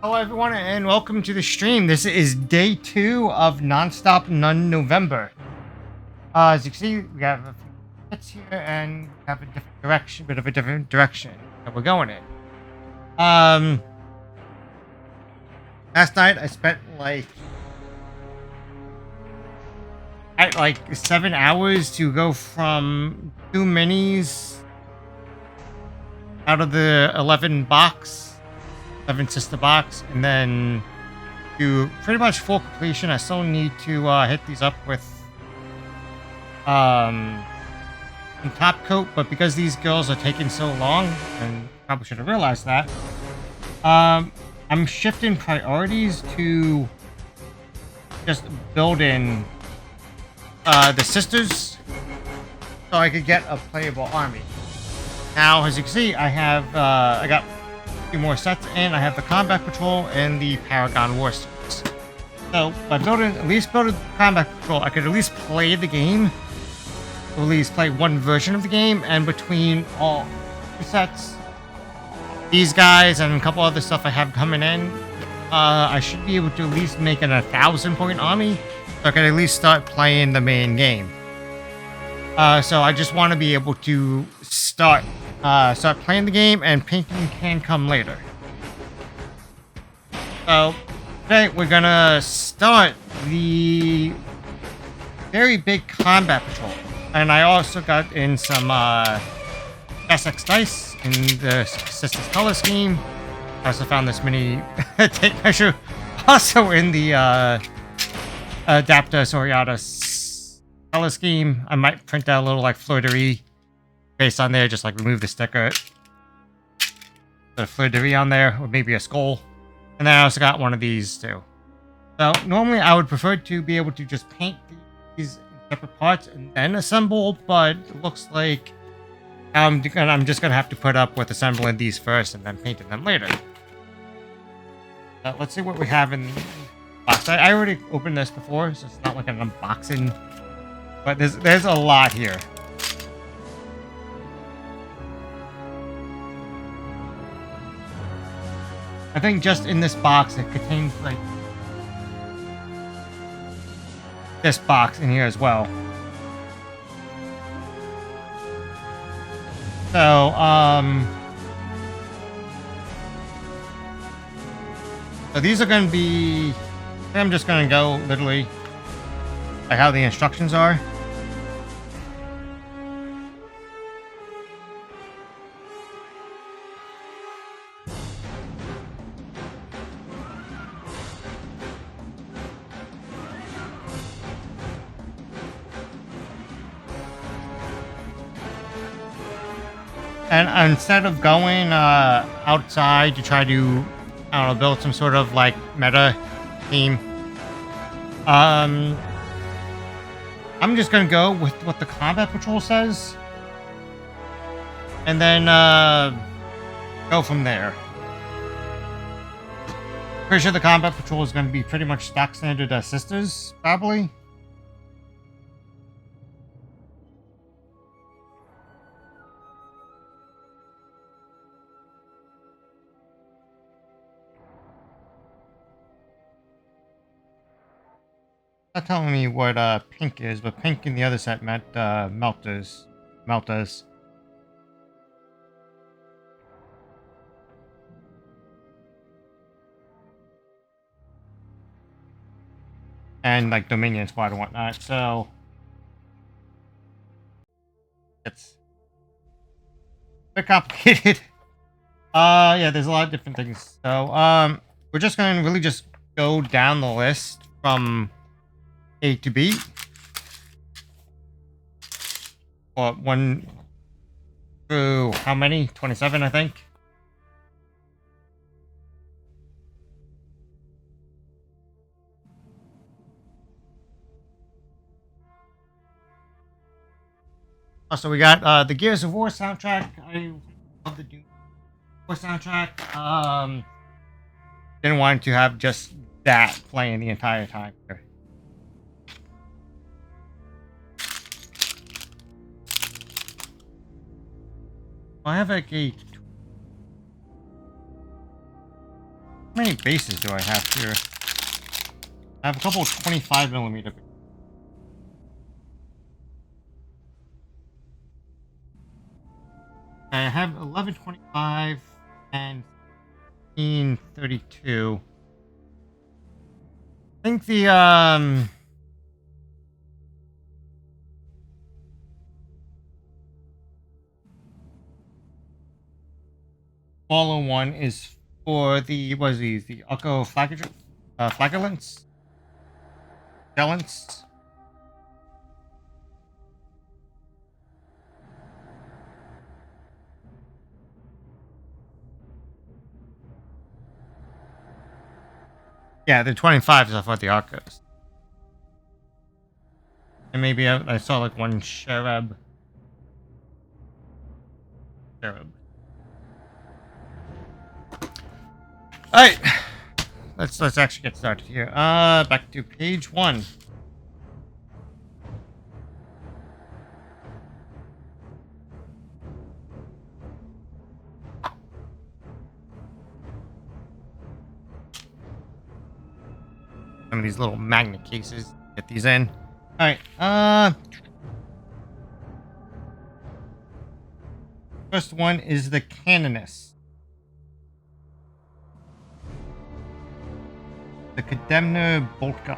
Hello everyone and welcome to the stream. This is day 2 of Nonstop None November. As you can see, we have a few hits here and we have a bit of a different direction that we're going in. Last night I spent like 7 hours to go from 2 minis out of the 11 sister box, and then to pretty much full completion. I still need to hit these up with some top coat, but because these girls are taking so long, and probably should have realized that, I'm shifting priorities to just build in the sisters so I could get a playable army. Now, as you can see, I got more sets in. I have the Combat Patrol and the Paragon War Suits. So by building Combat Patrol, I could at least play the game, or at least play one version of the game, and between all the sets, these guys and a couple other stuff I have coming in, I should be able to at least make an 1,000-point army, so I can at least start playing the main game. So I just want to be able to start playing the game, and painting can come later. So today we're gonna start the very big Combat Patrol, and I also got in some SX dice in the Sisters color scheme. I also found this mini tape measure also in the Adapta Soriata color scheme. I might print out a little like fleur-de-lis based on there, just like remove the sticker, put a fleur-de-lis on there, or maybe a skull. And then I also got one of these too. So normally I would prefer to be able to just paint these in separate parts and then assemble, but it looks like I'm just gonna have to put up with assembling these first and then painting them later. Let's see what we have in the box. I already opened this before, so it's not like an unboxing, but there's a lot here. I think just in this box, it contains, like, this box in here as well. So, so these are going to be, I'm just going to go literally like how the instructions are. And instead of going outside to try to, I don't know, build some sort of like meta theme, I'm just gonna go with what the Combat Patrol says, and then go from there. Pretty sure the Combat Patrol is going to be pretty much stock standard sisters, probably. Not telling me what pink is, but pink in the other set meant meltas. And like Dominion Squad and whatnot, so it's a bit complicated. Yeah, there's a lot of different things. So we're just gonna really just go down the list from A to B, or 1 through how many? 27, I think. Also, we got the Gears of War soundtrack. I love the Doom War soundtrack. Didn't want to have just that playing the entire time here. I have like a How many bases do I have here? I have a couple of 25mm. I have 1125 and 1532. I think the smaller one is for the the Ucco flagellants? Gellants? Yeah, the 25s are for the Uccos. And maybe I saw like one cherub. Cherub. Alright. Let's actually get started here. Back to page 1. Some of these little magnet cases. Get these in. Alright, first one is the Canoness. The Condemner bolt gun.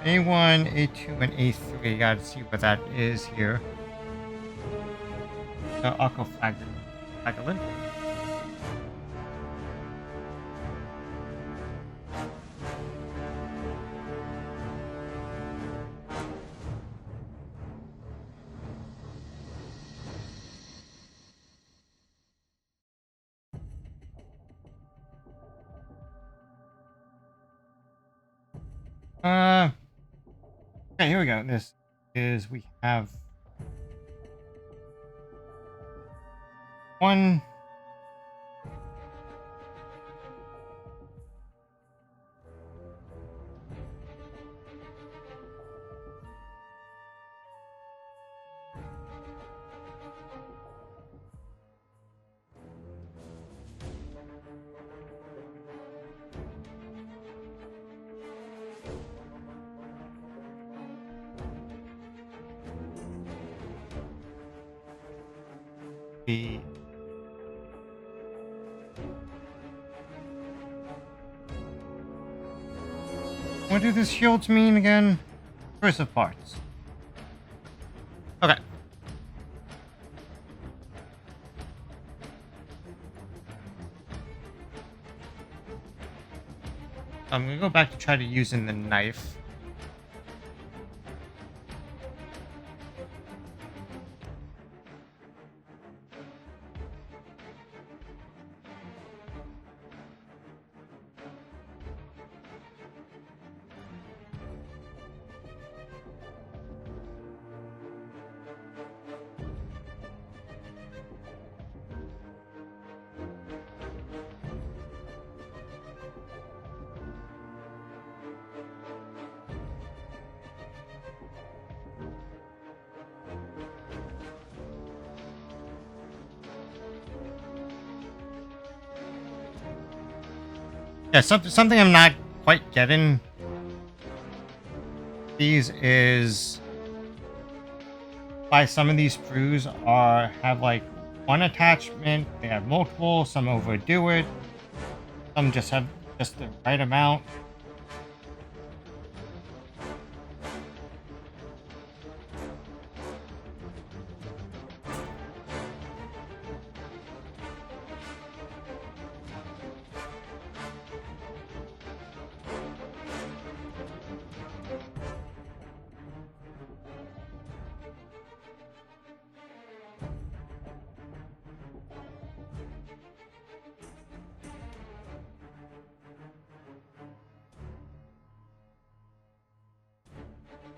A1, A2, and A3. Gotta see what that is here. The Ucco flagellant. Okay, here we go. This is, we have one. The what do the shields mean again? Choice of parts. Okay. I'm gonna go back to try to using the knife. Yeah, something I'm not quite getting. These is why some of these screws have like one attachment. They have multiple. Some overdo it. Some just have just the right amount.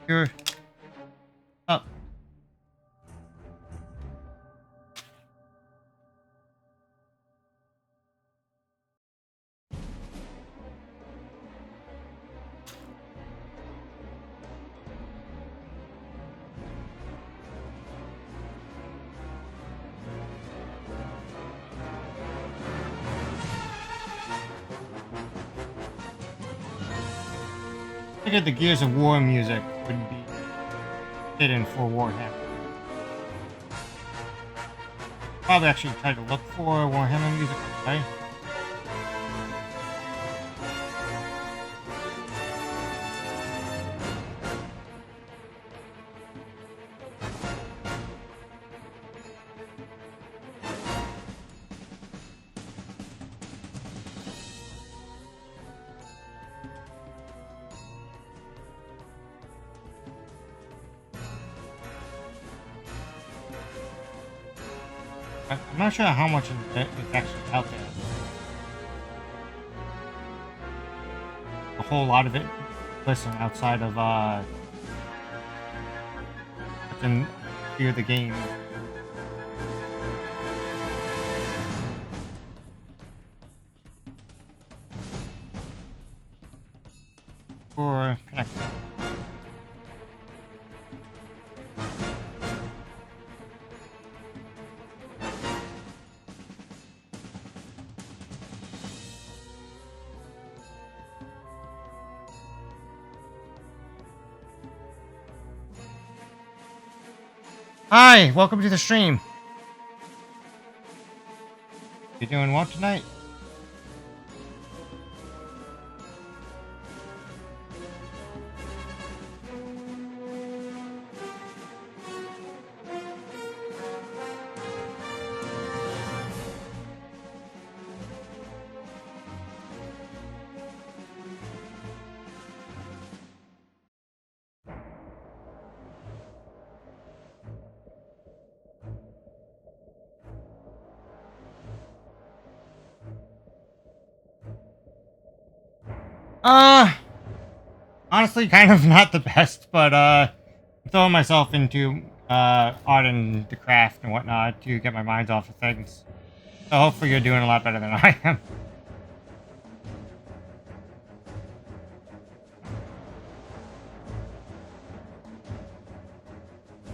You're up. figured the Gears of War music would be hidden for Warhammer. Probably actually try to look for Warhammer music, okay? I'm not sure how much of it is actually out there. A whole lot of it, listen, outside of within few of the game. Or connected. Hi, welcome to the stream. You doing well tonight? Honestly, kind of not the best, but I'm throwing myself into art and the craft and whatnot to get my mind off of things. So hopefully you're doing a lot better than I am.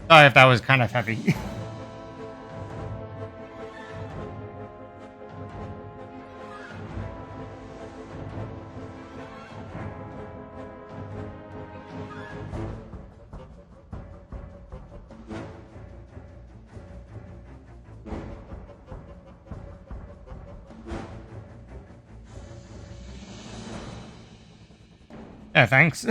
Sorry if that was kind of heavy. Yeah, thanks.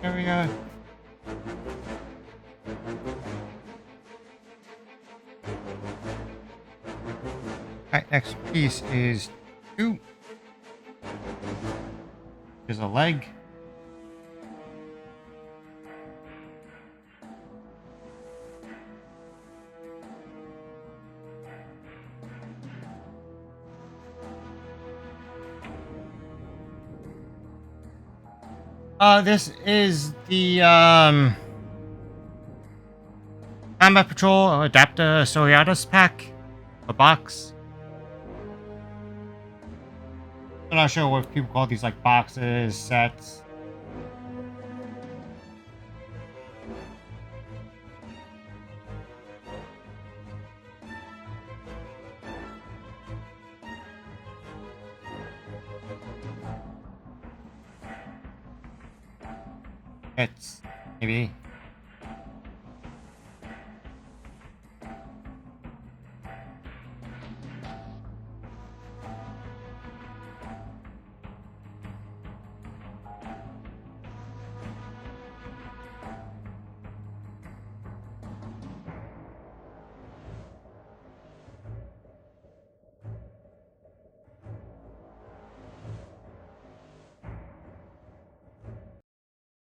There we go. Alright, next piece is 2. There's a leg. This is the Combat Patrol Adapter Soriatus pack, a box. I'm not sure what people call these, like boxes, sets. It's maybe.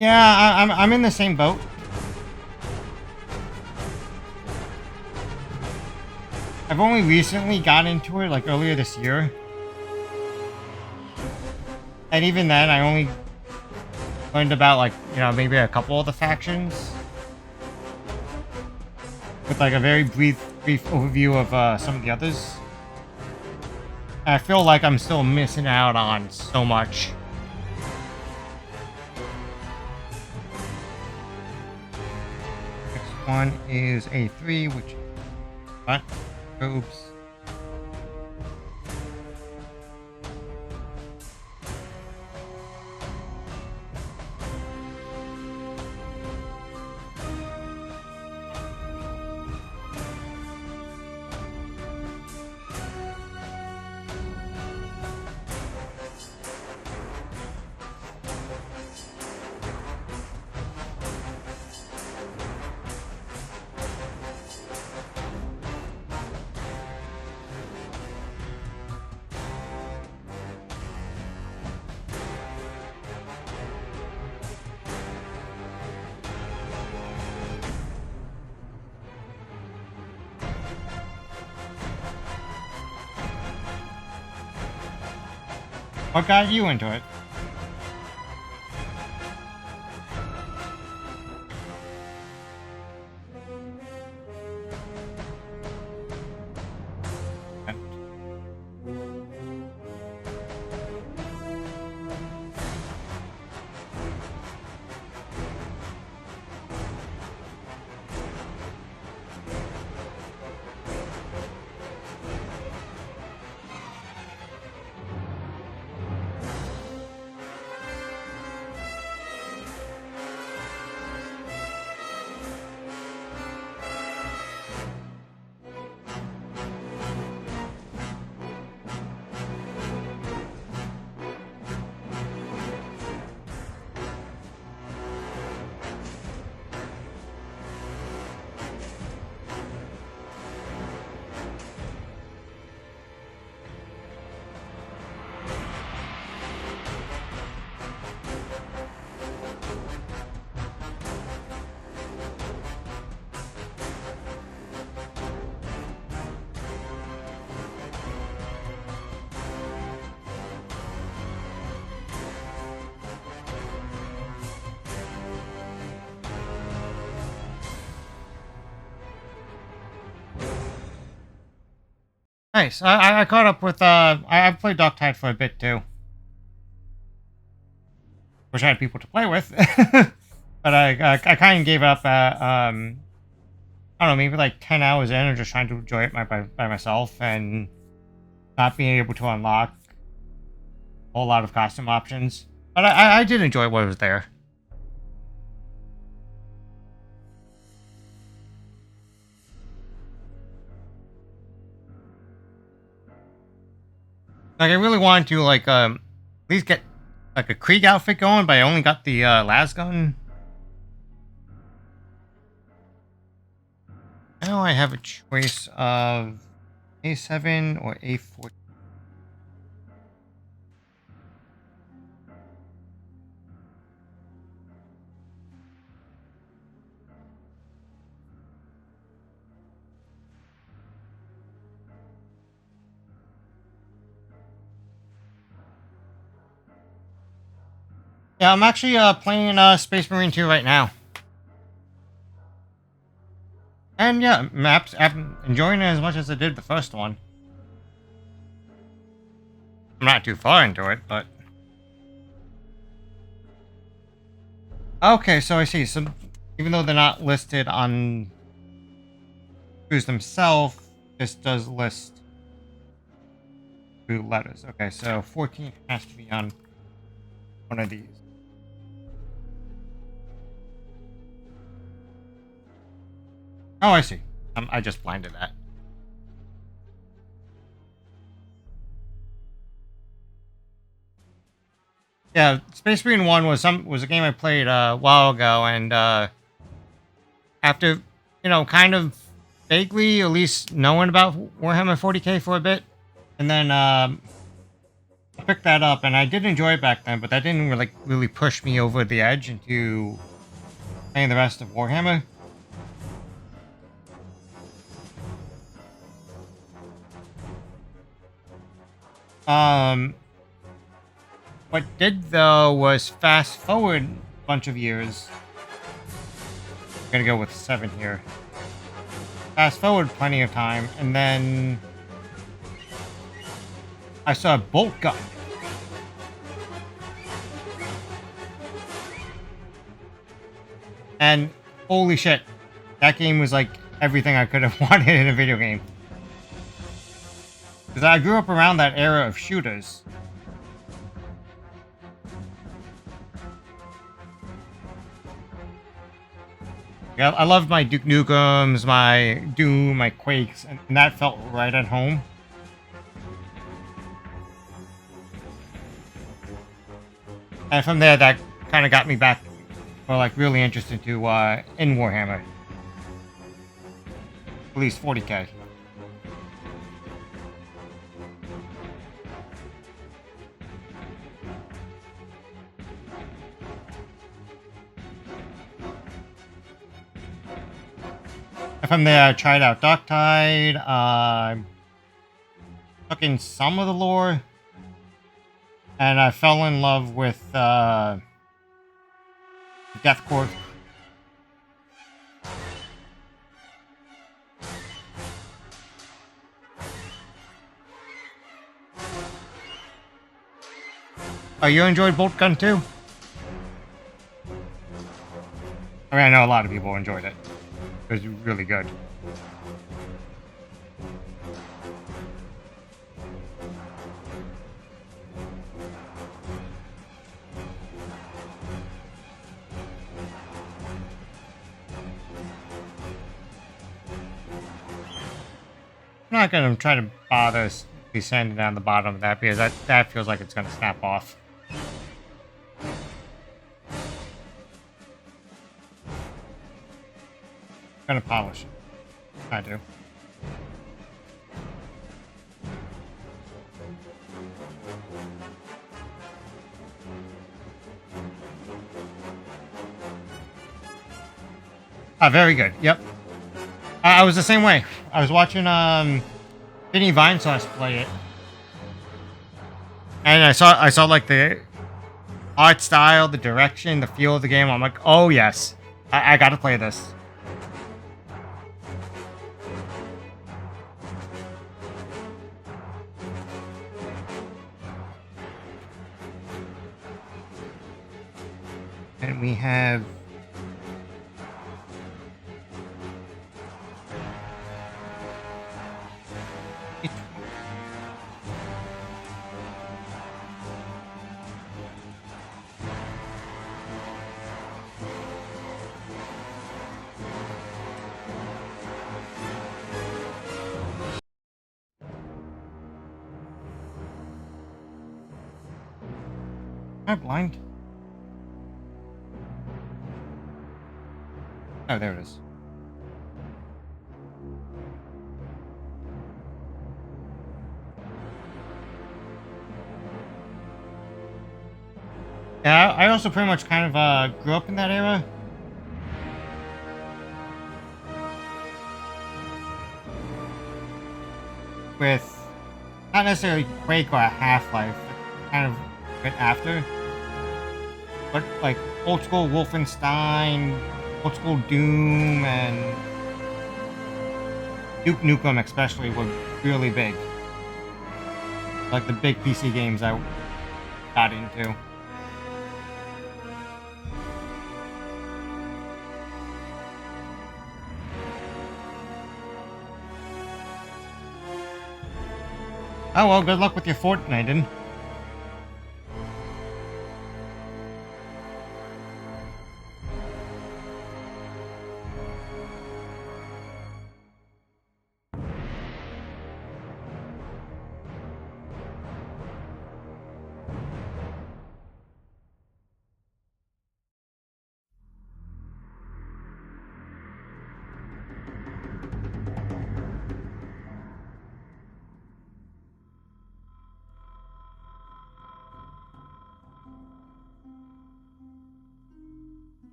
Yeah, I'm in the same boat. I've only recently got into it, like earlier this year. And even then, I only learned about, like, maybe a couple of the factions with, like, a very brief overview of some of the others. I feel like I'm still missing out on so much. Next one is A3, which is what? Robes. What got you into it? Nice. I caught up with I've played Doctide for a bit too. Wish I had people to play with, but I kind of gave up at I don't know, maybe like 10 hours in, and just trying to enjoy it by myself and not being able to unlock a whole lot of costume options. But I did enjoy what was there. Like, I really wanted to, like, at least get, like, a Krieg outfit going, but I only got the, las gun. Now I have a choice of A7 or A14. Yeah, I'm actually, playing, Space Marine 2 right now. And yeah, I'm enjoying it as much as I did the first one. I'm not too far into it, but... Okay, so I see. So, even though they're not listed on crews themselves, this does list crew letters. Okay, so 14 has to be on one of these. Oh, I see. I just blinded that. Yeah, Space Marine 1 was a game I played a while ago, and after, kind of vaguely at least knowing about Warhammer 40k for a bit, and then I picked that up, and I did enjoy it back then, but that didn't really push me over the edge into playing the rest of Warhammer. What did though was fast forward bunch of years. I'm gonna go with 7 here. Fast forward plenty of time, and then I saw a bolt gun. And holy shit, that game was like everything I could have wanted in a video game. Because I grew up around that era of shooters. Yeah, I loved my Duke Nukems, my Doom, my Quakes, and that felt right at home. And from there, that kind of got me back, or like really interested to in Warhammer. At least 40k. And from there, I tried out Darktide, took in some of the lore, and I fell in love with Deathcore. Oh, you enjoyed Bolt Gun too? I mean, I know a lot of people enjoyed it. It was really good. I'm not gonna try to bother descending down the bottom of that because that feels like it's gonna snap off. I'm gonna polish it. I do. Ah, very good. Yep. I was the same way. I was watching Vinny Vine Sauce play it, and I saw like the art style, the direction, the feel of the game. I'm like, oh yes, I got to play this. And we have. Am I blind? Oh, there it is. Yeah, I also pretty much kind of grew up in that era. With not necessarily Quake or Half-Life, kind of a bit after. But like old school Wolfenstein, old school Doom, and Duke Nukem especially were really big. Like the big PC games I got into. Oh well, good luck with your Fortnite, then.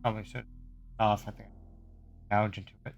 Probably should off. I think gouge into it.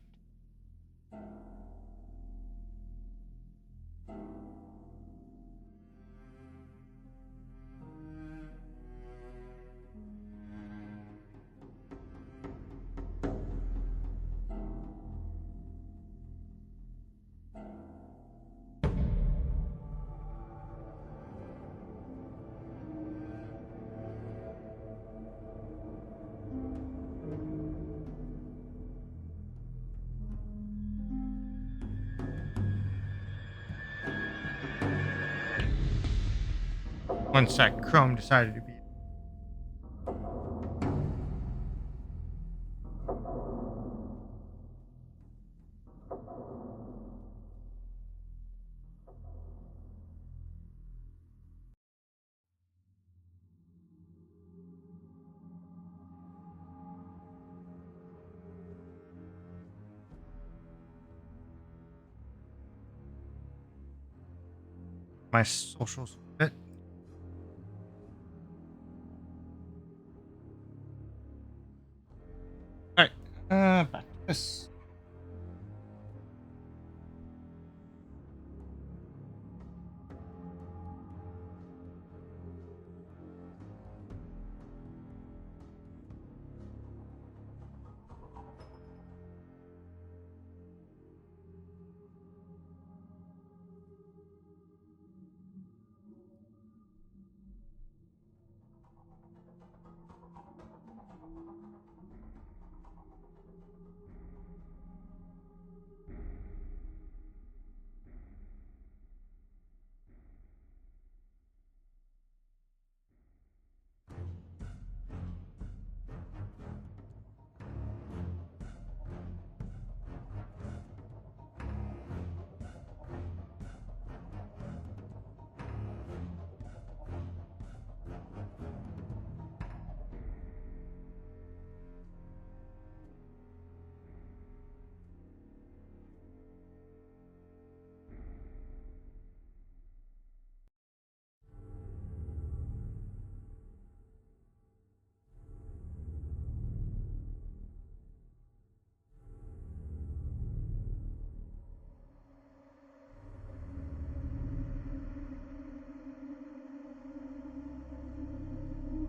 One sec, Chrome decided to be. My socials fit. Alright, back to this.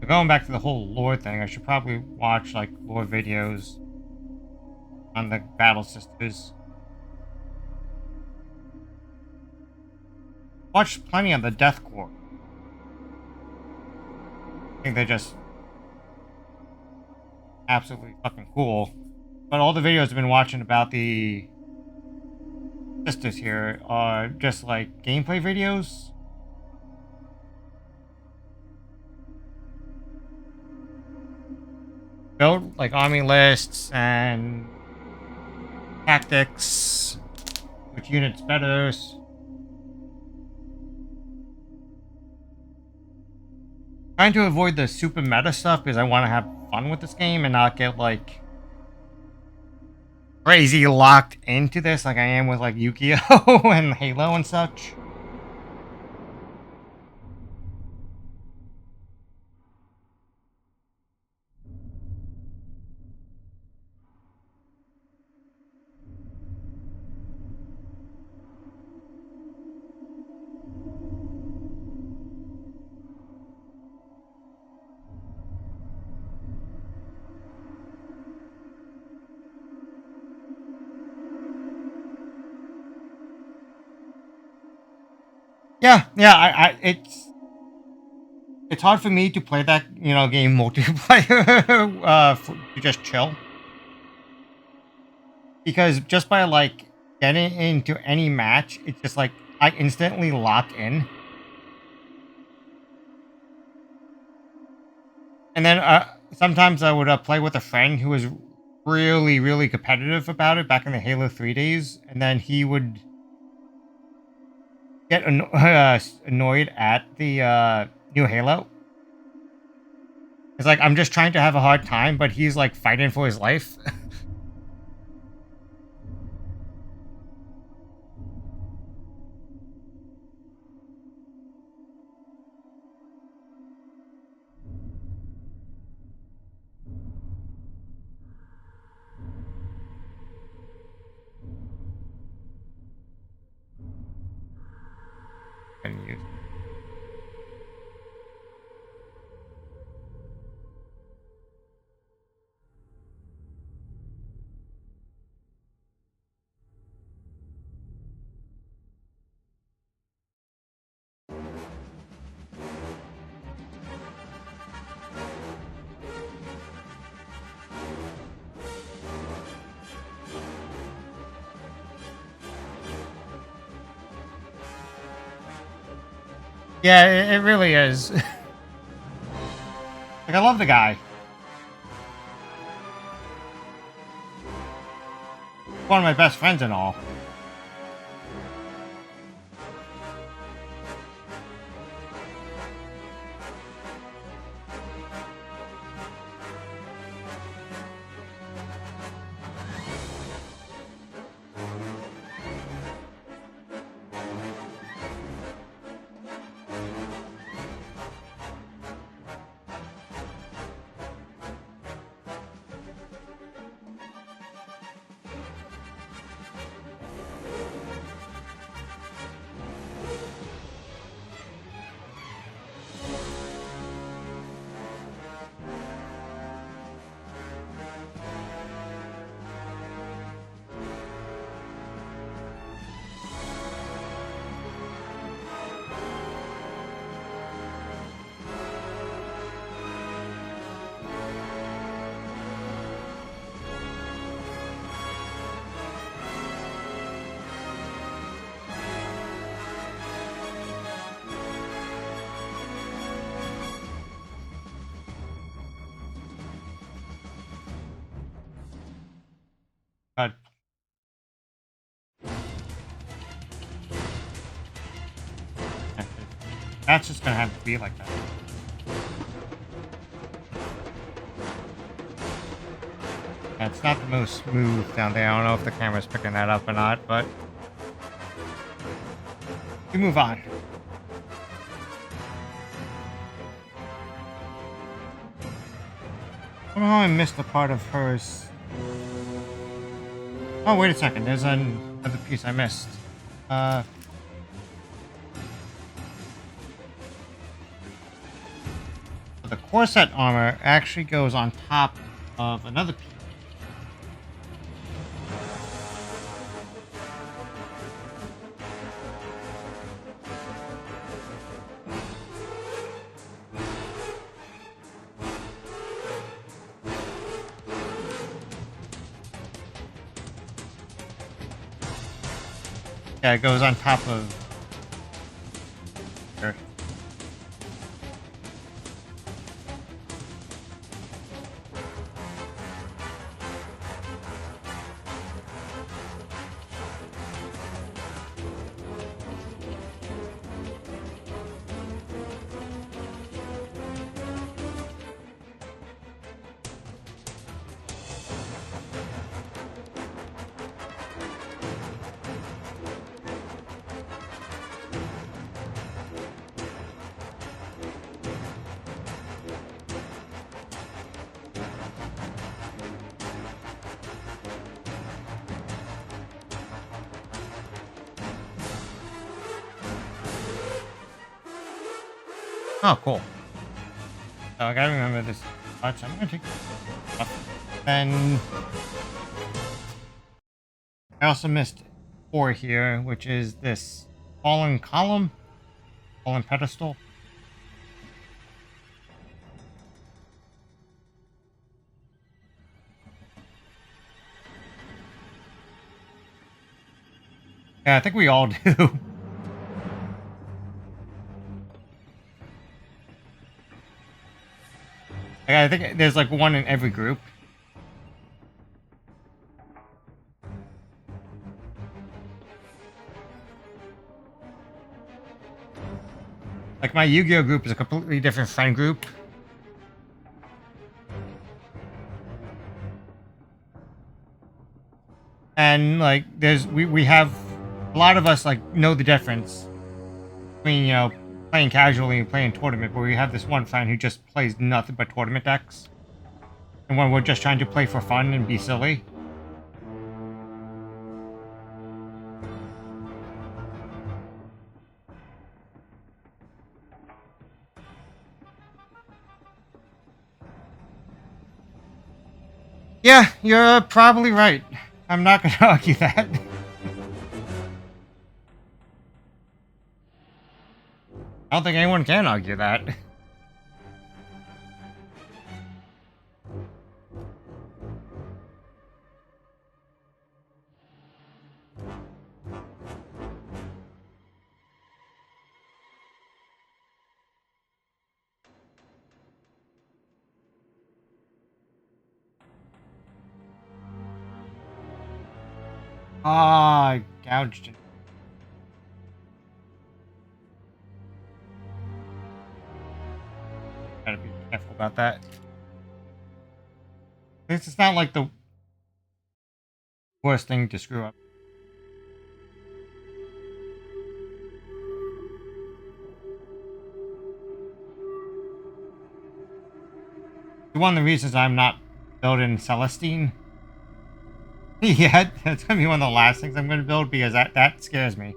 Going back to the whole lore thing, I should probably watch like lore videos on the Battle Sisters. Watched plenty on the Death Corps. I think they're just absolutely fucking cool. But all the videos I've been watching about the sisters here are just like gameplay videos. Build like army lists and tactics, which units better. Trying to avoid the super meta stuff because I want to have fun with this game and not get like crazy locked into this like I am with like Yu-Gi-Oh! And Halo and such. Yeah, it's hard for me to play that, game multiplayer to just chill. Because just by like getting into any match, it's just like I instantly lock in. And then sometimes I would play with a friend who was really, really competitive about it back in the Halo 3 days. And then he would get annoyed at the new Halo. It's like, I'm just trying to have a hard time, but he's like fighting for his life. And you Yeah, it really is. Like, I love the guy. One of my best friends and all. But that's just gonna have to be like that. Yeah, it's not the most smooth down there. I don't know if the camera's picking that up or not, but we move on. I don't know how I missed a part of hers. Oh, wait a second. There's another piece I missed. Uh, the corset armor actually goes on top of another piece. Yeah, it goes on top of her. Oh, cool. So I gotta remember this touch. I'm gonna take this off. Then I also missed 4 here, which is this fallen column, fallen pedestal. Yeah, I think we all do. I think there's like one in every group. Like my Yu-Gi-Oh group is a completely different friend group. And like we have a lot of us like know the difference between, playing casually and playing tournament, but we have this one friend who just plays nothing but tournament decks. And when we're just trying to play for fun and be silly. Yeah, you're probably right. I'm not gonna argue that. I don't think anyone can argue that. Ah, gouged it. Gotta be careful about that. It's not like the worst thing to screw up. One of the reasons I'm not building Celestine. Yeah, that's gonna be one of the last things I'm gonna build because that scares me.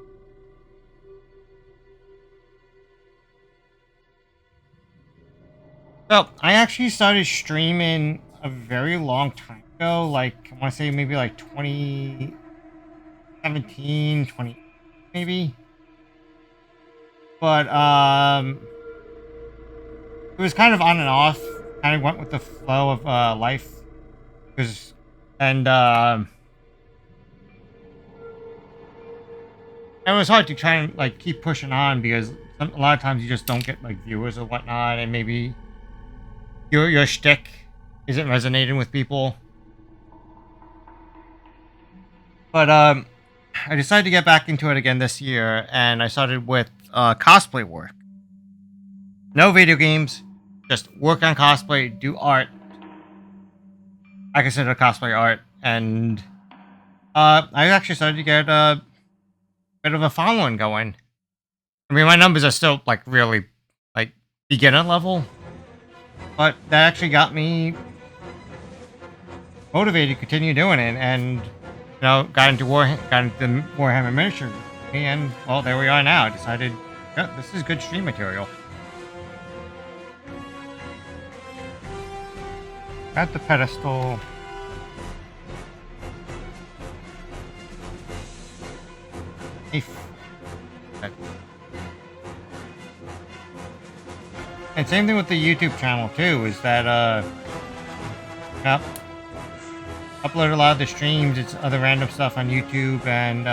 So I actually started streaming a very long time ago, like I want to say maybe like 2017, 20 maybe. But it was kind of on and off. Kind of went with the flow of life, because and it was hard to try and like keep pushing on because a lot of times you just don't get like viewers or whatnot, and maybe your shtick isn't resonating with people. But I decided to get back into it again this year, and I started with cosplay work. No video games, just work on cosplay, do art. I consider cosplay art, and I actually started to get a bit of a following going. I mean, my numbers are still like really like beginner level, but that actually got me motivated to continue doing it, and got into the Warhammer miniature, and well, there we are now. I decided, yeah, this is good stream material. At the pedestal. And same thing with the YouTube channel too, is that yep, uploaded a lot of the streams, it's other random stuff on YouTube, and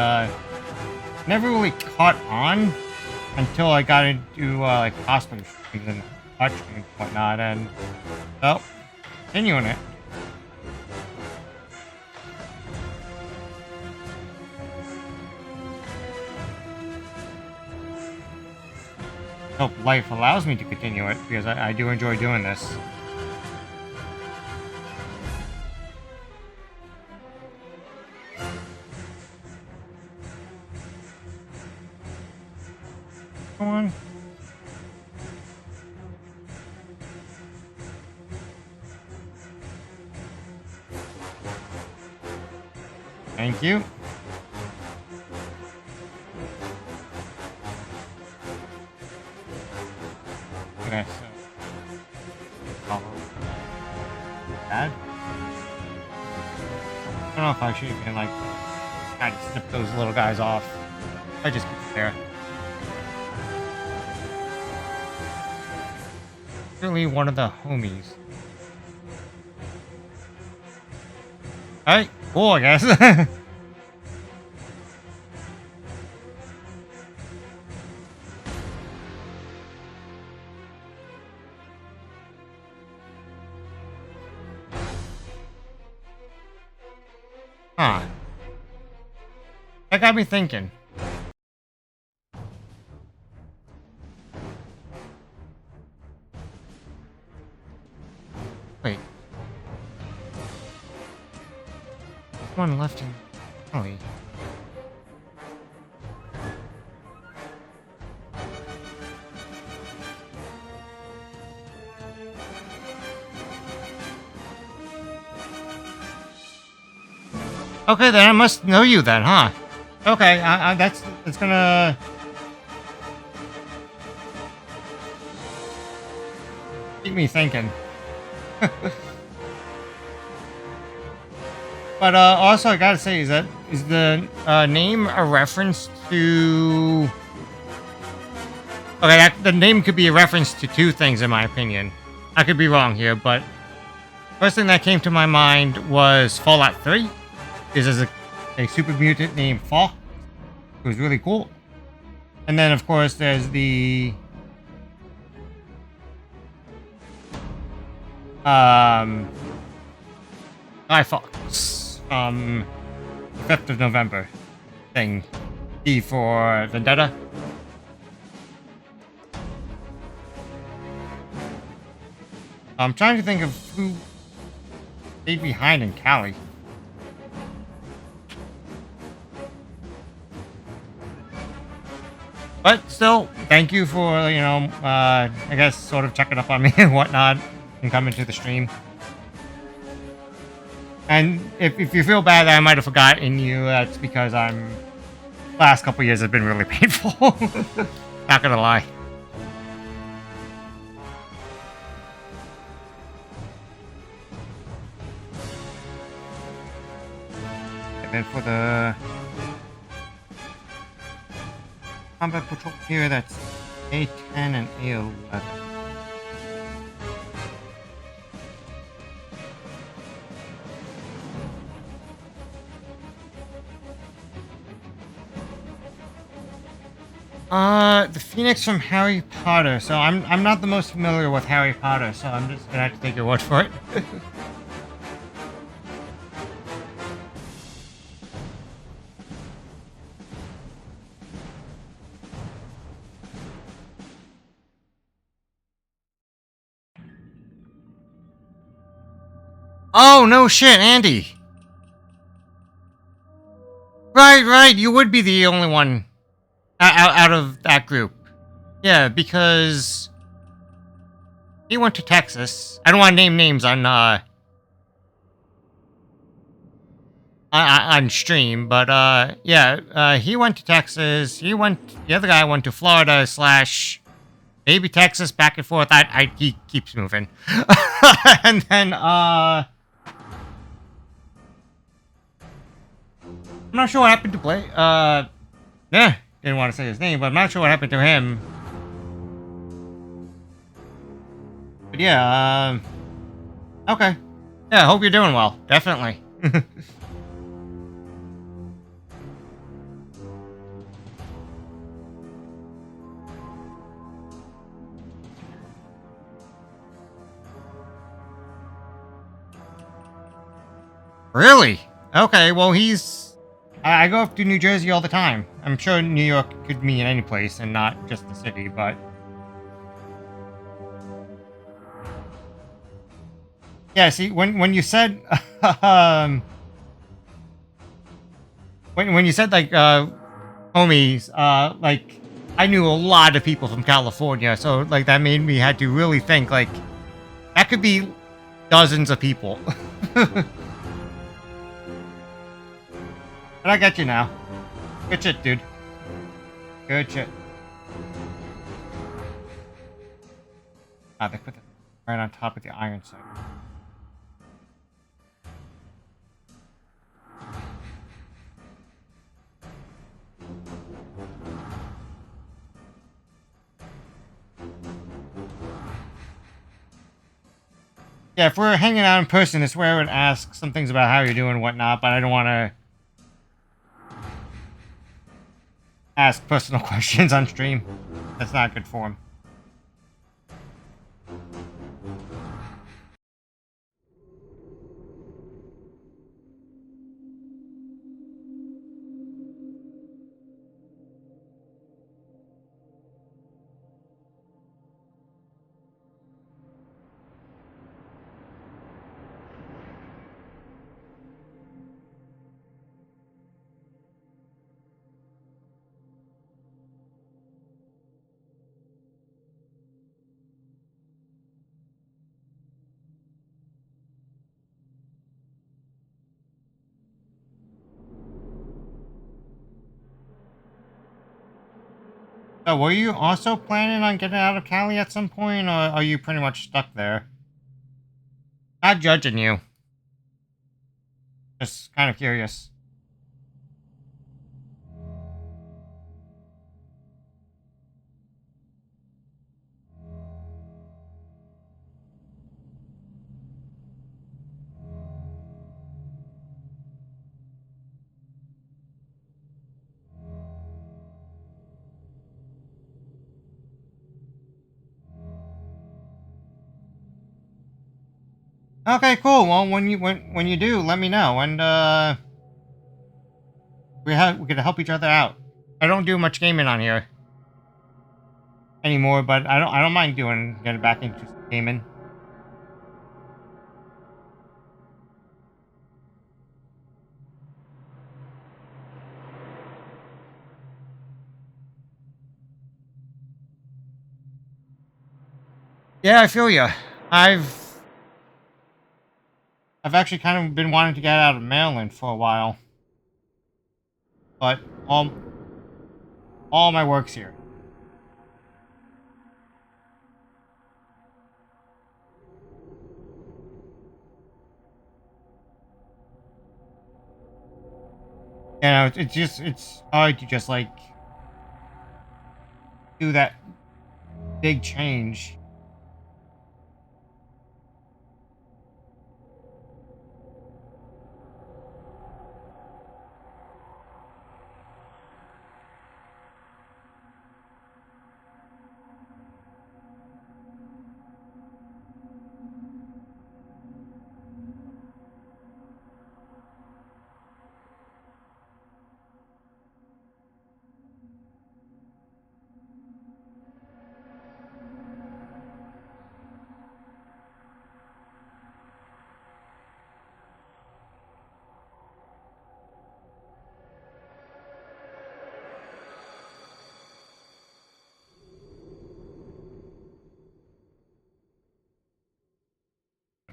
never really caught on until I got into like cosplay streams and art streams and whatnot, and well, continuing it. Hope life allows me to continue it because I do enjoy doing this. Come on. Thank you. Okay, so follow that. I don't know if I should even like try to snip those little guys off. I just keep it there. Really one of the homies. Alright, cool, I guess. Huh. That got me thinking. Wait. One left in alley. Okay, then I must know you then, huh? Okay, that's gonna keep me thinking. But also, I gotta say, is the name a reference to? Okay, the name could be a reference to two things, in my opinion. I could be wrong here, but first thing that came to my mind was Fallout 3. This is a super mutant named Fox. It was really cool. And then, of course, there's the Guy Fawkes from 5th of November thing. D for Vendetta. I'm trying to think of who stayed behind in Cali. But still, thank you for, I guess sort of checking up on me and whatnot and coming to the stream. And if you feel bad that I might have forgotten you, that's because last couple years have been really painful. Not gonna lie. And then for the combat patrol here, that's A10 and A11. The Phoenix from Harry Potter. So I'm not the most familiar with Harry Potter, so I'm just gonna have to take your word for it. Oh no shit, Andy. Right, you would be the only one out of that group. Yeah, because he went to Texas. I don't want to name names on stream, but yeah, he went to Texas. The other guy went to Florida / maybe Texas, back and forth. He keeps moving. And then I'm not sure what happened to Blake. Yeah, didn't want to say his name, but I'm not sure what happened to him. But yeah, okay. Yeah, hope you're doing well. Definitely. Really? Okay, well, I go up to New Jersey all the time. I'm sure New York could mean any place and not just the city, but... Yeah, see, when you said... when you said, like, homies, like, I knew a lot of people from California, so, like, that made me had to really think, like, that could be dozens of people. But I get you now. Good shit, dude. Good shit. Ah, they put it right on top of the iron sight. Yeah, if we're hanging out in person, I swear I would ask some things about how you're doing and whatnot, but I don't want to ask personal questions on stream. That's not good form. So, were you also planning on getting out of Cali at some point, or are you pretty much stuck there? Not judging you. Just kind of curious. Okay, cool. Well, when you do, let me know. And we could help each other out. I don't do much gaming on here anymore, but I don't mind getting back into some gaming. Yeah, I feel you. I've I've actually kind of been wanting to get out of Maryland for a while, but all my work's here. You know, it's hard to just like do that big change.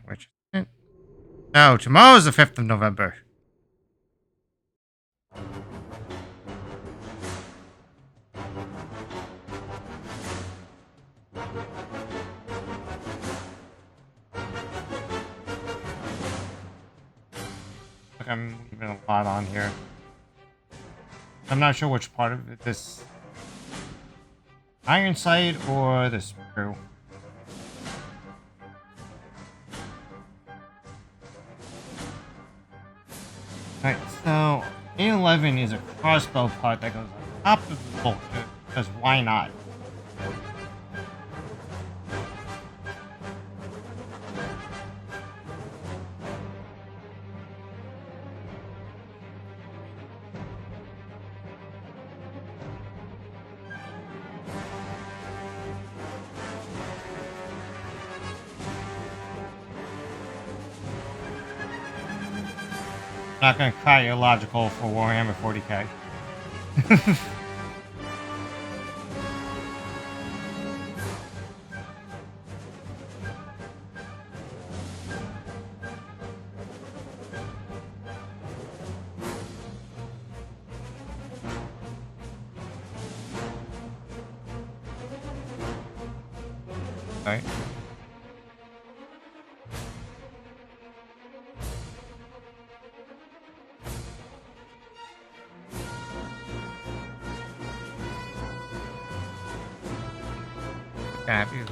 Which no, tomorrow's the 5th of November. Look, I'm leaving a lot on here. I'm not sure which part of it, this iron sight or the screw. Alright, so A11 is a crossbow part that goes on top of the bolt, because why not? Not gonna cry illogical for Warhammer 40k. Right? Have you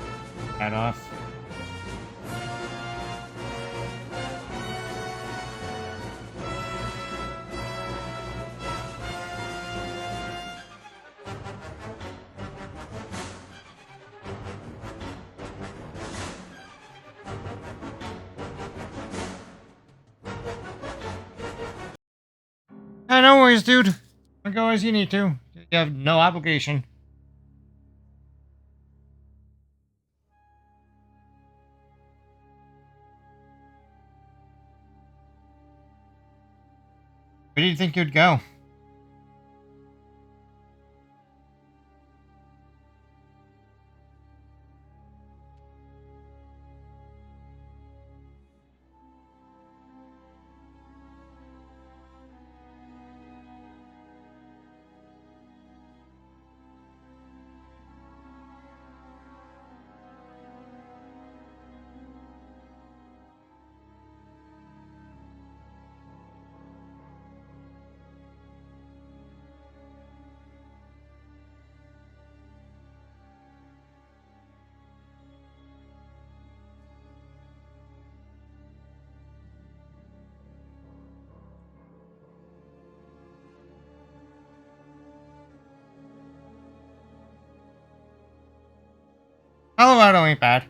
that off? No worries, dude. Go as you need to. You have no obligation. Where do you think you'd go? Colorado ain't bad.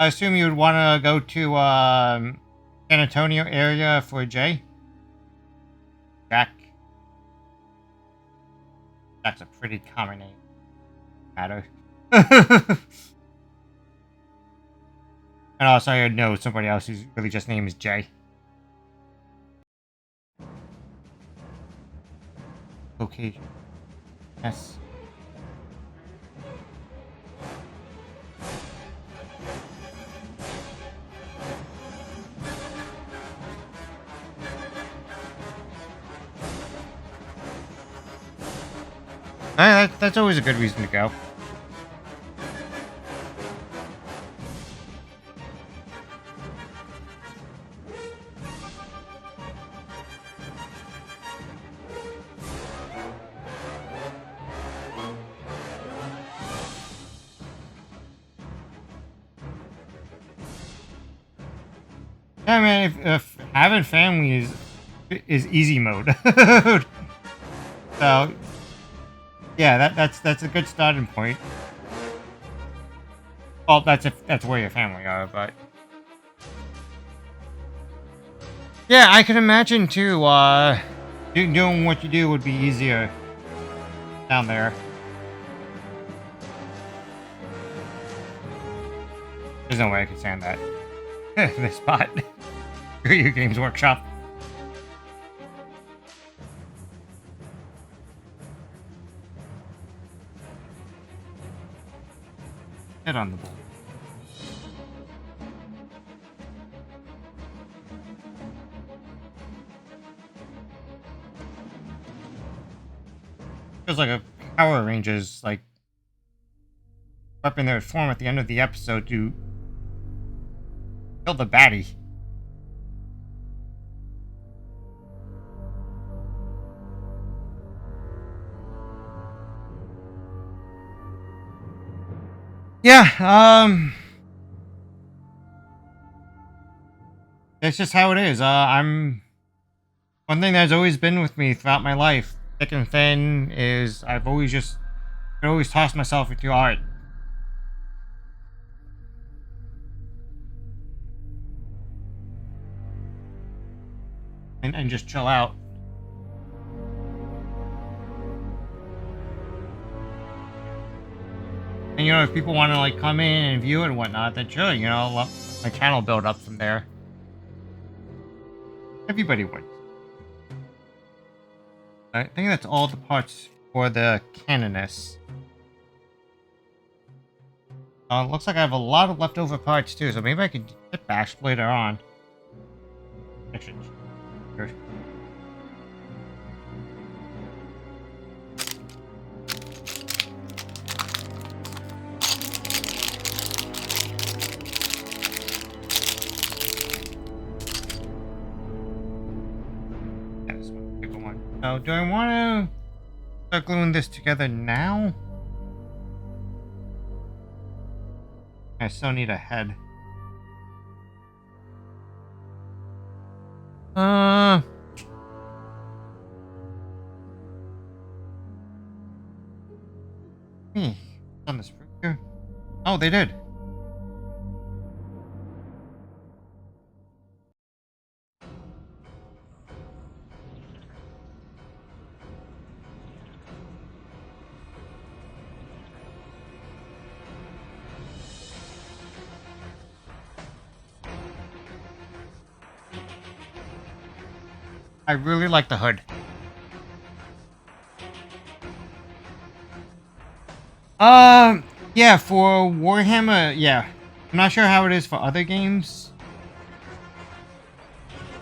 I assume you would want to go to San Antonio area for Jay. Jack. That's a pretty common name. Matter. And also, I know somebody else whose really just name is Jay. Location. Yes. That's always a good reason to go. Yeah, man, if having family is easy mode. So yeah, that's a good starting point. Well, that's where your family are, but yeah, I can imagine too. Doing what you do would be easier down there. There's no way I could stand that. This spot. Your Games Workshop. Head on the ball. Feels like a Power Rangers like weapon that would form at the end of the episode to kill the baddie. Yeah, it's just how it is. I'm one thing that's always been with me throughout my life, thick and thin, is I always tossed myself into art. And just chill out. And you know, if people want to like come in and view it and whatnot, then sure, you know, let my channel build up from there. Everybody would. I think that's all the parts for the Canoness. Looks like I have a lot of leftover parts too, so maybe I could get Bash later on. Actually, here. So, do I want to start gluing this together now? I still need a head. On this here. Oh, they did. I really like the hood. Yeah, for Warhammer, yeah. I'm not sure how it is for other games.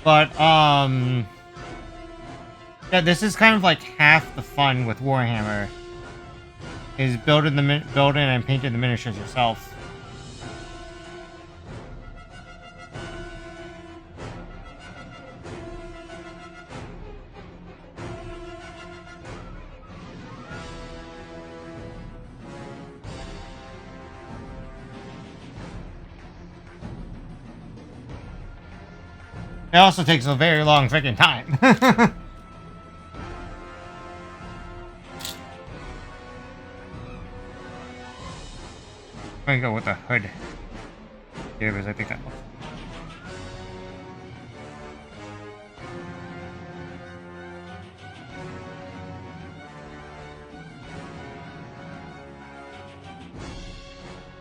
But, yeah, this is kind of like half the fun with Warhammer. Is building and painting the miniatures yourself. It also takes a very long freaking time. I'm gonna go with the hood. here because I think that looks.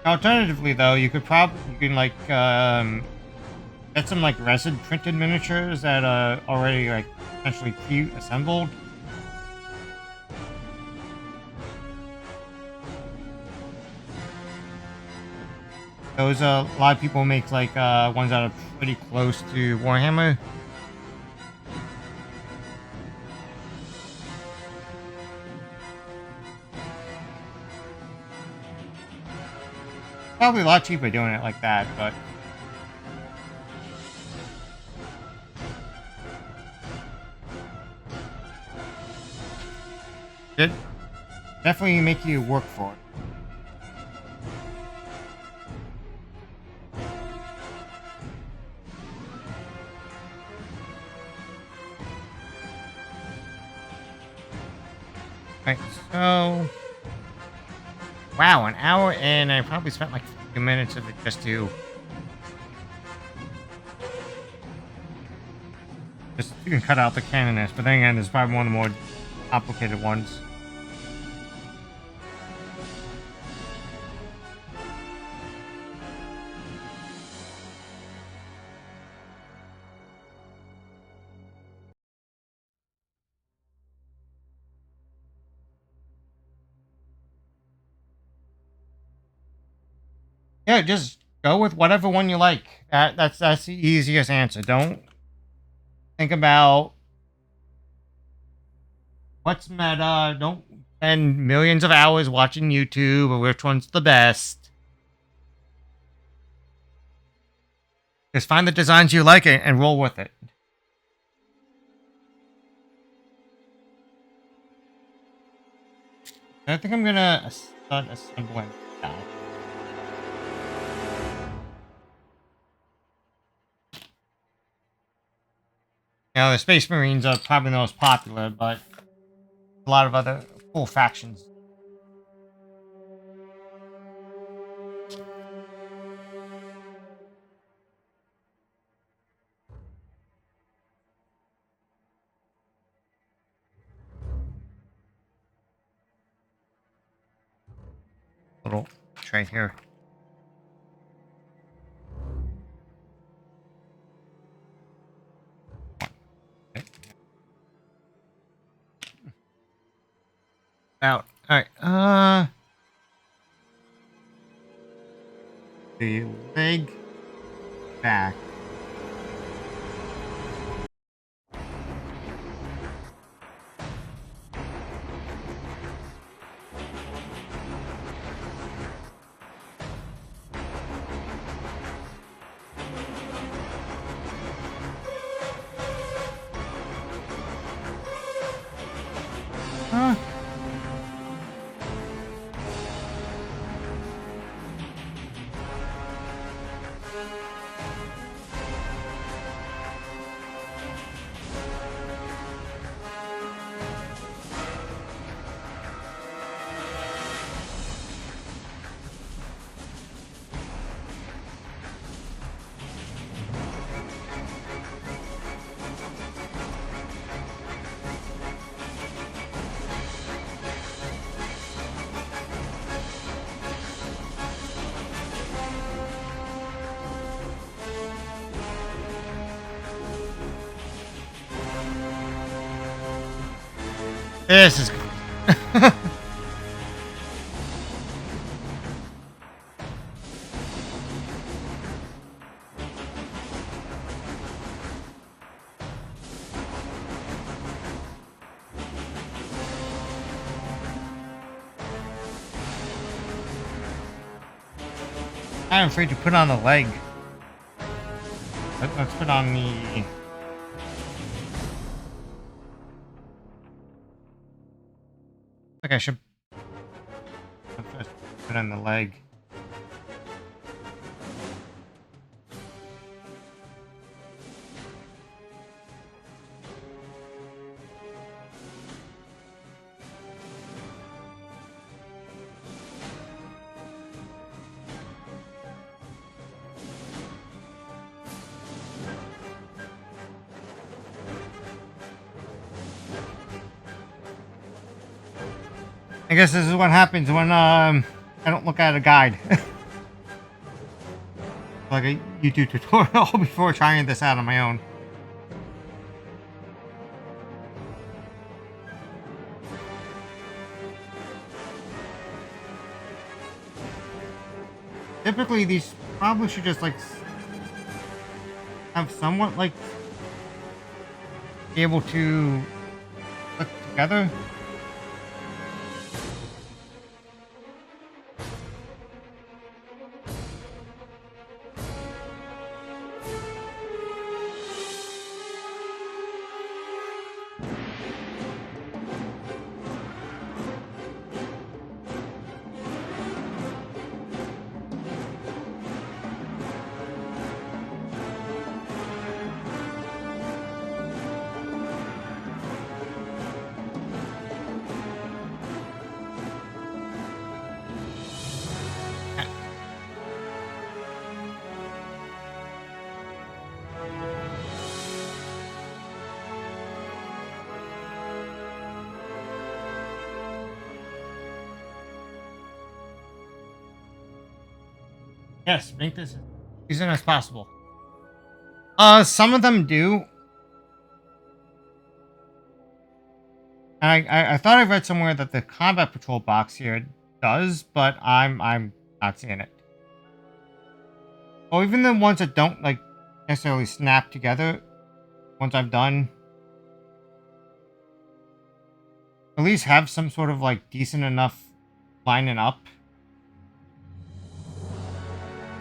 Alternatively, though, you can like get some like resin printed miniatures that are already like essentially pre-assembled. Those a lot of people make like ones that are pretty close to Warhammer. Probably a lot cheaper doing it like that, but it definitely make you work for it. Right, so wow, an hour and I probably spent like 50 minutes of it just you can cut out the cannoness, but then again, it's probably one of the more complicated ones. Yeah, just go with whatever one you like. That's the easiest answer. Don't think about what's meta. Don't spend millions of hours watching YouTube or which one's the best. Just find the designs you like and roll with it. I think I'm gonna start assembling now. Now, the Space Marines are probably the most popular, but a lot of other cool factions. Little tray here. Okay. Out. Alright, the leg back. Huh? This is good. I'm afraid to put on the leg. Let's put on the... I think I should put on the leg. I guess this is what happens when I don't look at a guide. Like a YouTube tutorial before trying this out on my own. Typically, these probably should just like have somewhat like be able to click together. Yes, make this as decent as possible. Some of them do. I thought I read somewhere that the combat patrol box here does, but I'm not seeing it. Or even the ones that don't like necessarily snap together. Once I've done, at least have some sort of like decent enough lining up.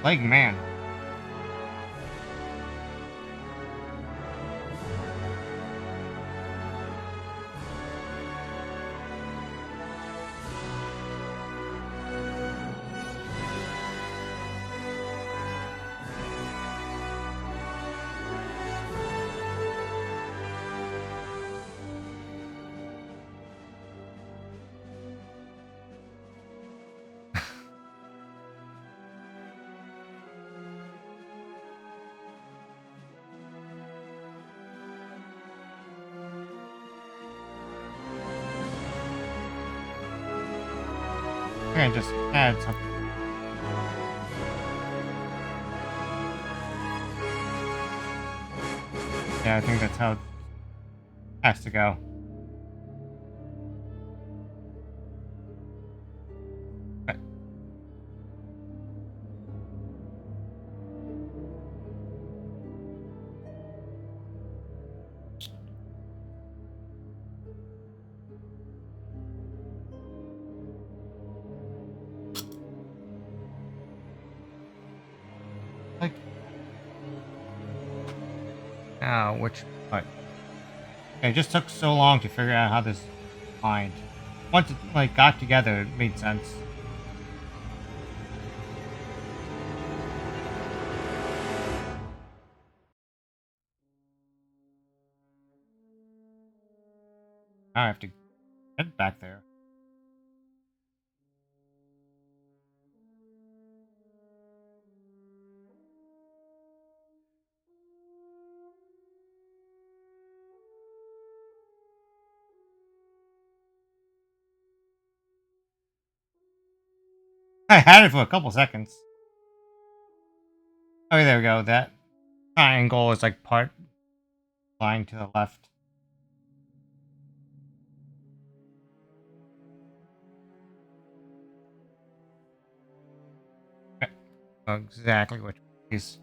Like man. I just add something. Yeah, I think that's how it has to go. Okay. Like, now which part? Okay, it just took so long to figure out how this lined. Once it like got together, it made sense. Now I have to head back there. I had it for a couple seconds. Oh, there we go. That triangle is like part line to the left. Okay. Exactly which piece.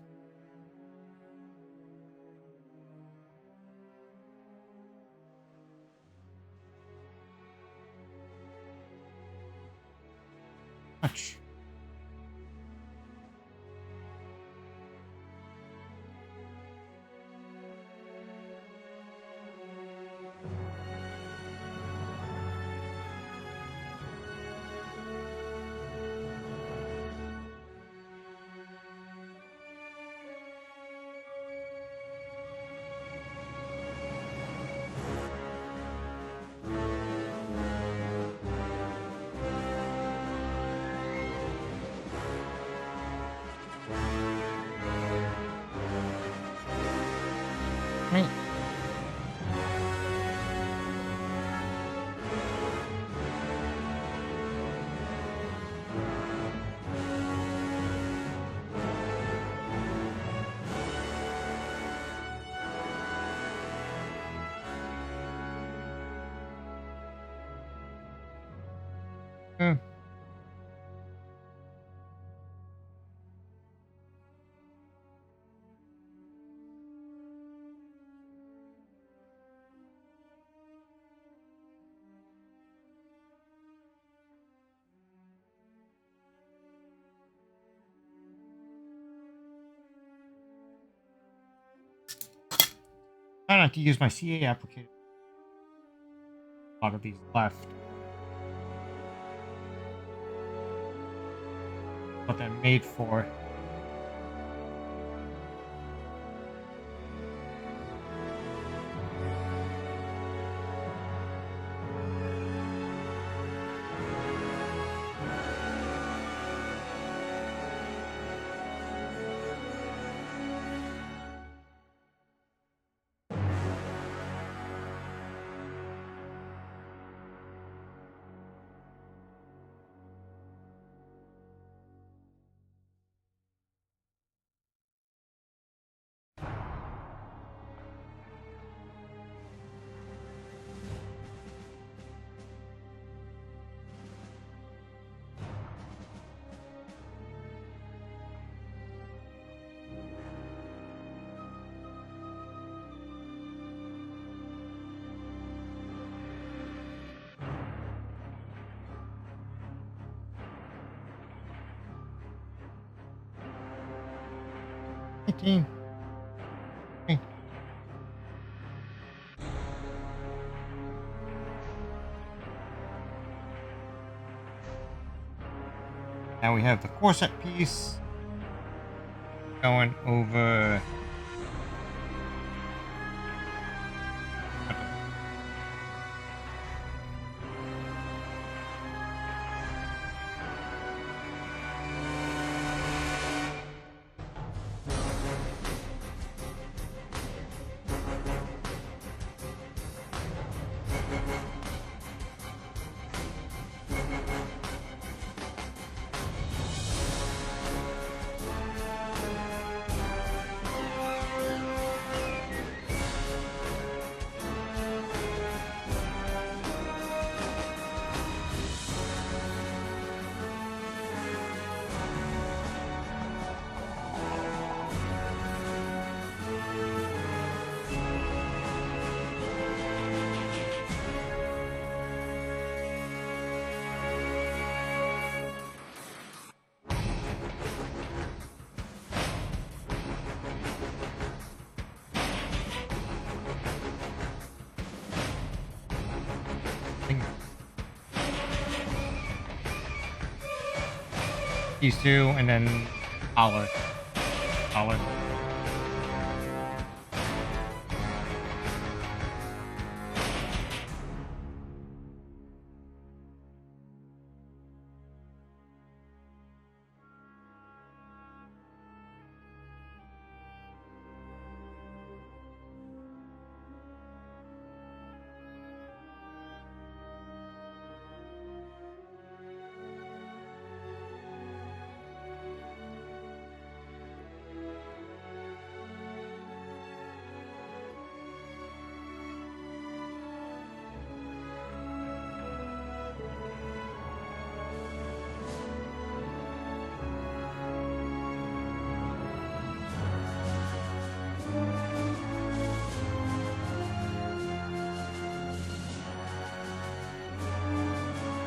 Much. Uh, 'Try not to use my CA applicator. A lot of these left. What they're made for. Hey. Now we have the corset piece going over. These two, and then collar.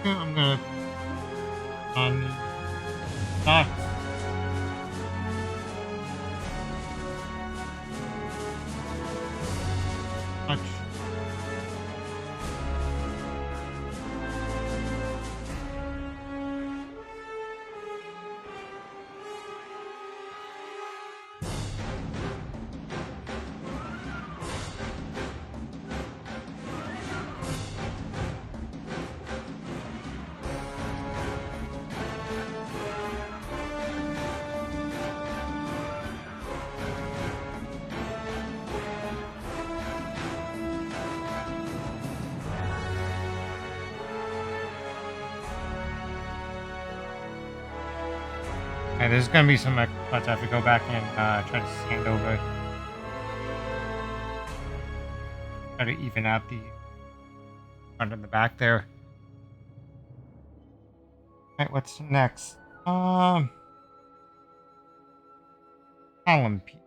I'm gonna socks. Much. Okay, there's gonna be some cuts I have to go back and try to sand over. Try to even out the front and the back there. Alright, what's next? Column P.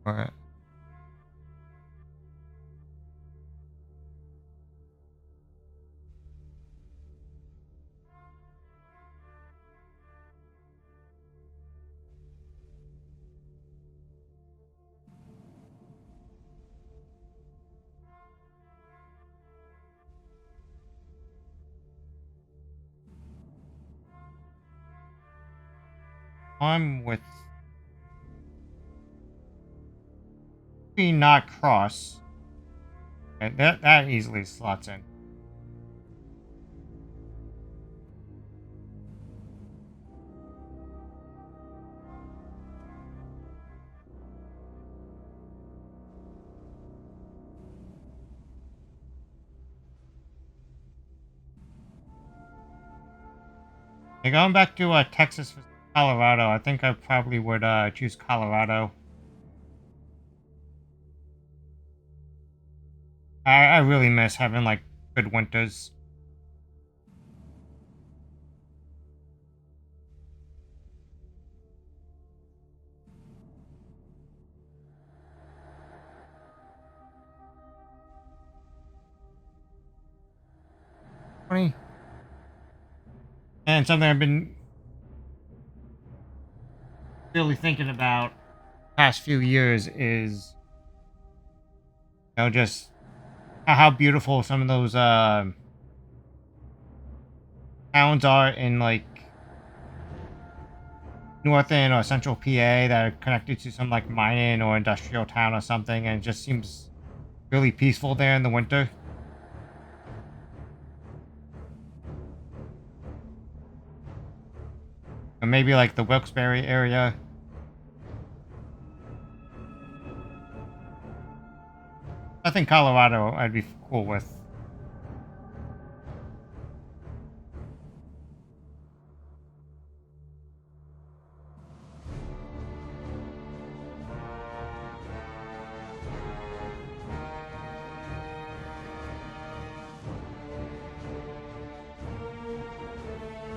Alright. I'm with not cross. Okay, that easily slots in. Okay, going back to Texas versus Colorado, I think I probably would choose Colorado. I really miss having like good winters. Funny. And something I've been really thinking about past few years is, just how beautiful some of those towns are in like northern or central PA that are connected to some like mining or industrial town or something, and it just seems really peaceful there in the winter. Or maybe like the Wilkes-Barre area. I think Colorado I'd be cool with.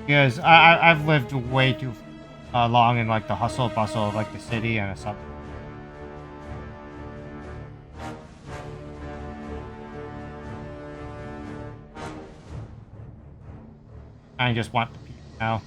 Because I've lived way too long in like the hustle and bustle of like the city and stuff. I just want the peace now.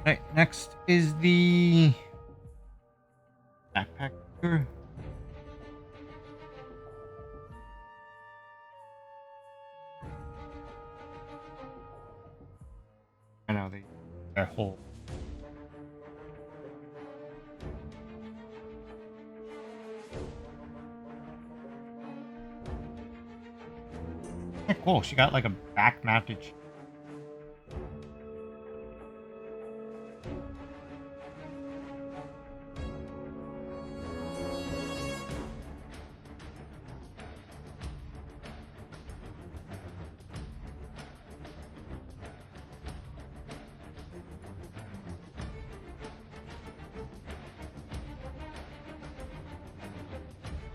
Right, next is the backpacker. I know their whole. Cool. She got like a back mounted.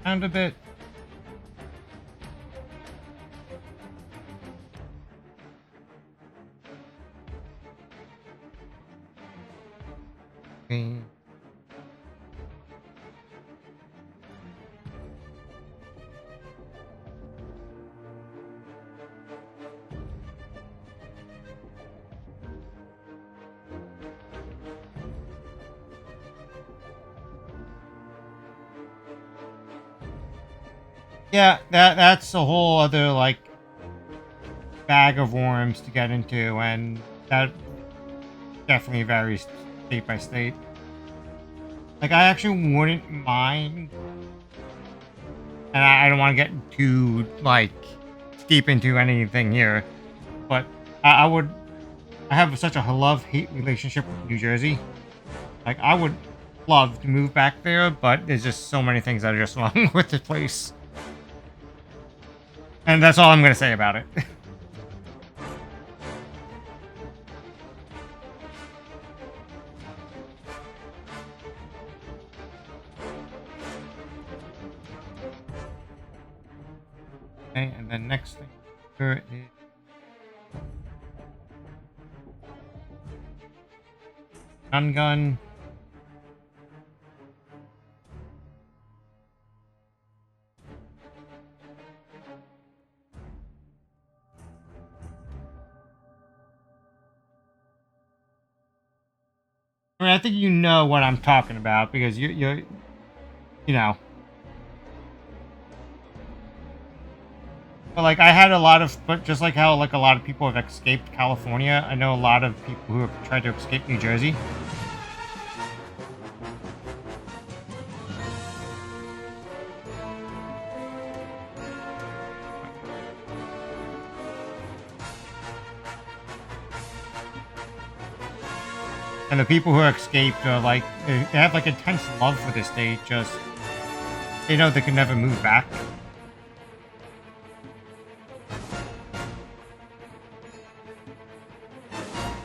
Sound a bit. Mm. Yeah, that's a whole other like bag of worms to get into, and that definitely varies state by state. Like, I actually wouldn't mind, and I don't want to get too like deep into anything here, but I would. I have such a love-hate relationship with New Jersey. Like, I would love to move back there, but there's just so many things that are just wrong with the place, and that's all I'm gonna say about it. Okay, and then next thing here is gun. I mean, I think you know what I'm talking about because you know. But like I had a lot of, but just like how like a lot of people have escaped California, I know a lot of people who have tried to escape New Jersey. And the people who escaped are like they have like intense love for the state. Just they know they can never move back.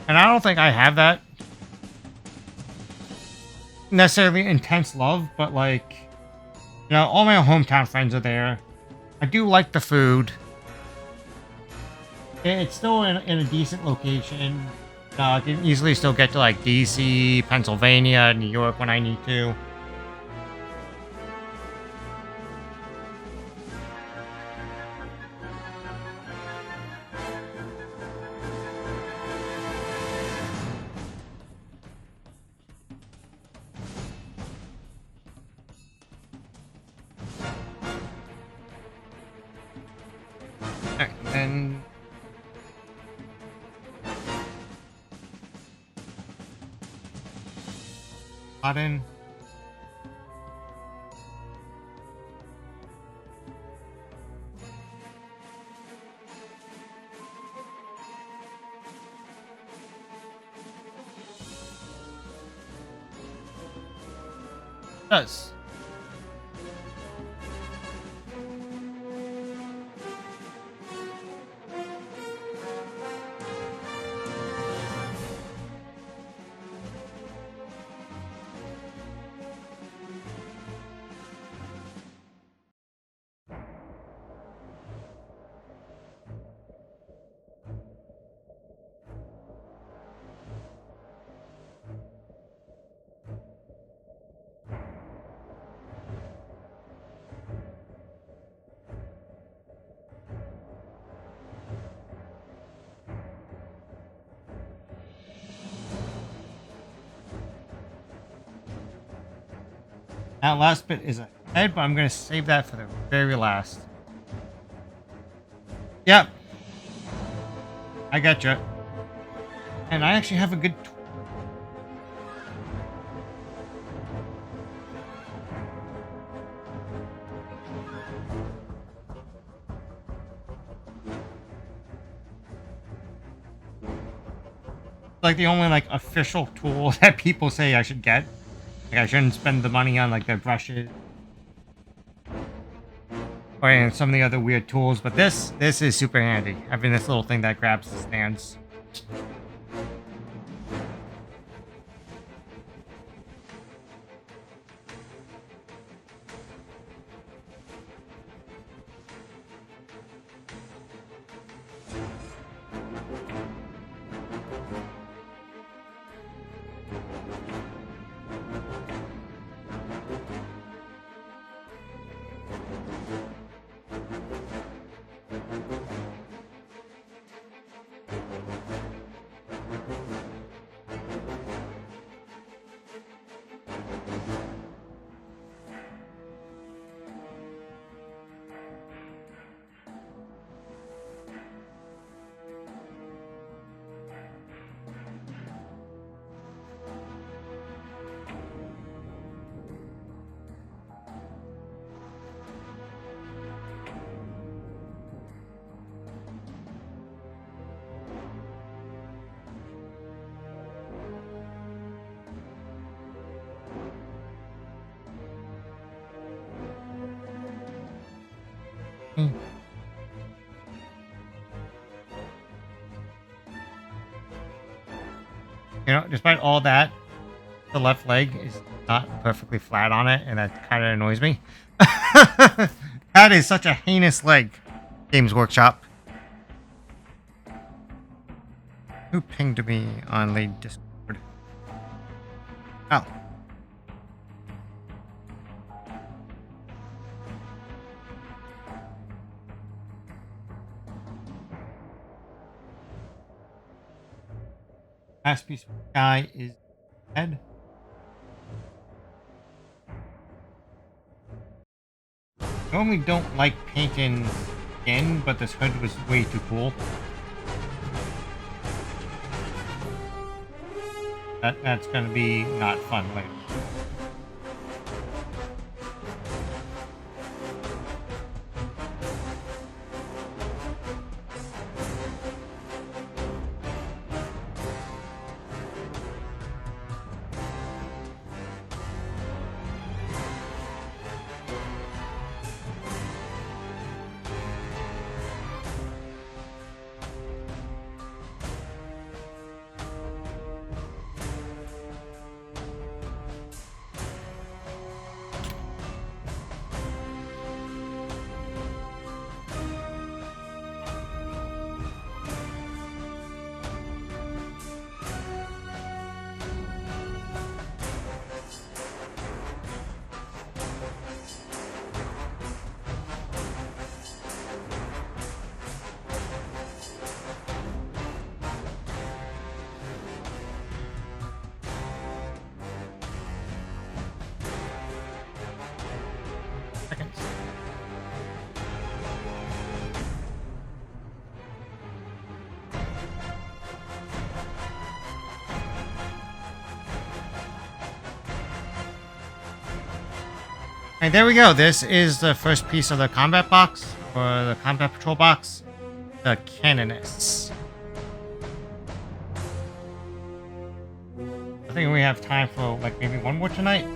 And I don't think I have that necessarily intense love, but like all my hometown friends are there. I do like the food. It's still in a decent location. I can easily still get to like DC, Pennsylvania, New York when I need to. And Cotton. Does. That last bit is ahead, but I'm going to save that for the very last. Yep, I got you. And I actually have a good. Like the only like official tool that people say I should get. Like I shouldn't spend the money on like the brushes or and some of the other weird tools, but this is super handy. Having this little thing that grabs the stands. You know, despite all that, the left leg is not perfectly flat on it, and that kind of annoys me. That is such a heinous leg. Games Workshop. Who pinged me on the Discord? Oh. Last piece of guy is head. Normally don't like painting skin, but this hood was way too cool. That's gonna be not fun later. Seconds. Alright, there we go. This is the first piece of the combat box, or the combat patrol box. The Canonists. I think we have time for like maybe one more tonight.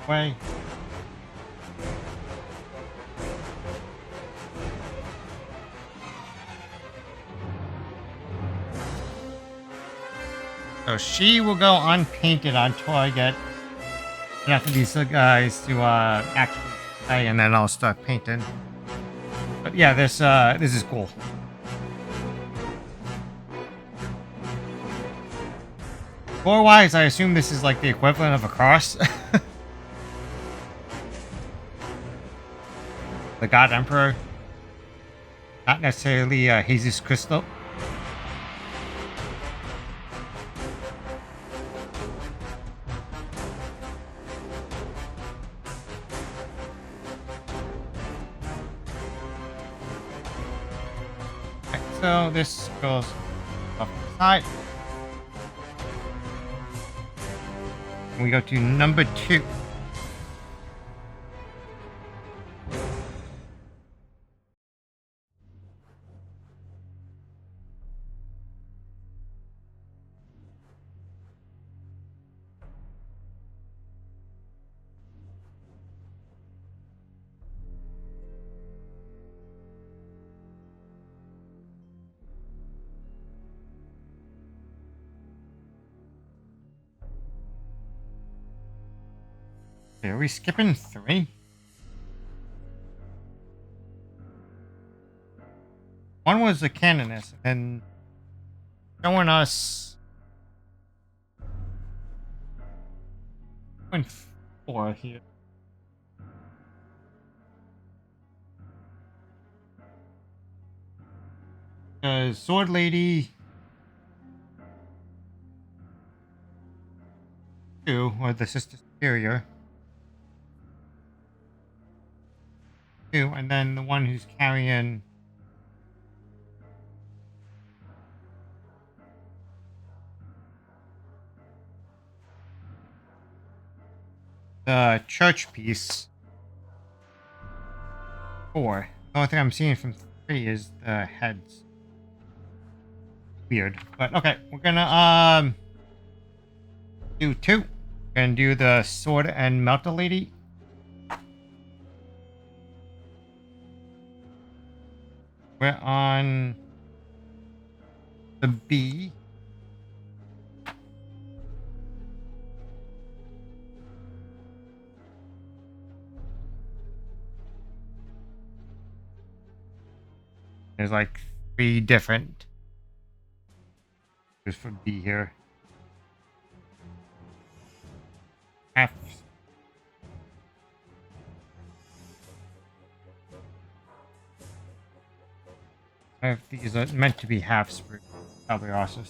Way. So she will go unpainted until I get enough of these guys to actually play, and then I'll start painting. But yeah, this is cool. Lore-wise, I assume this is like the equivalent of a cross. The God Emperor. Not necessarily Jesus Christo. Okay, so this goes off to the side. We go to number 2. Okay, are we skipping 3? One was the Canonist, and showing us 4 here. Sword Lady 2, or the Sister Superior 2, and then the one who's carrying the church piece 4. The only thing I'm seeing from 3 is the heads. Weird, but okay, we're gonna do 2. Gonna do the sword and melter lady. We're on the B. There's like 3 different. Just for B here. F. If these are meant to be half sprue, probably also.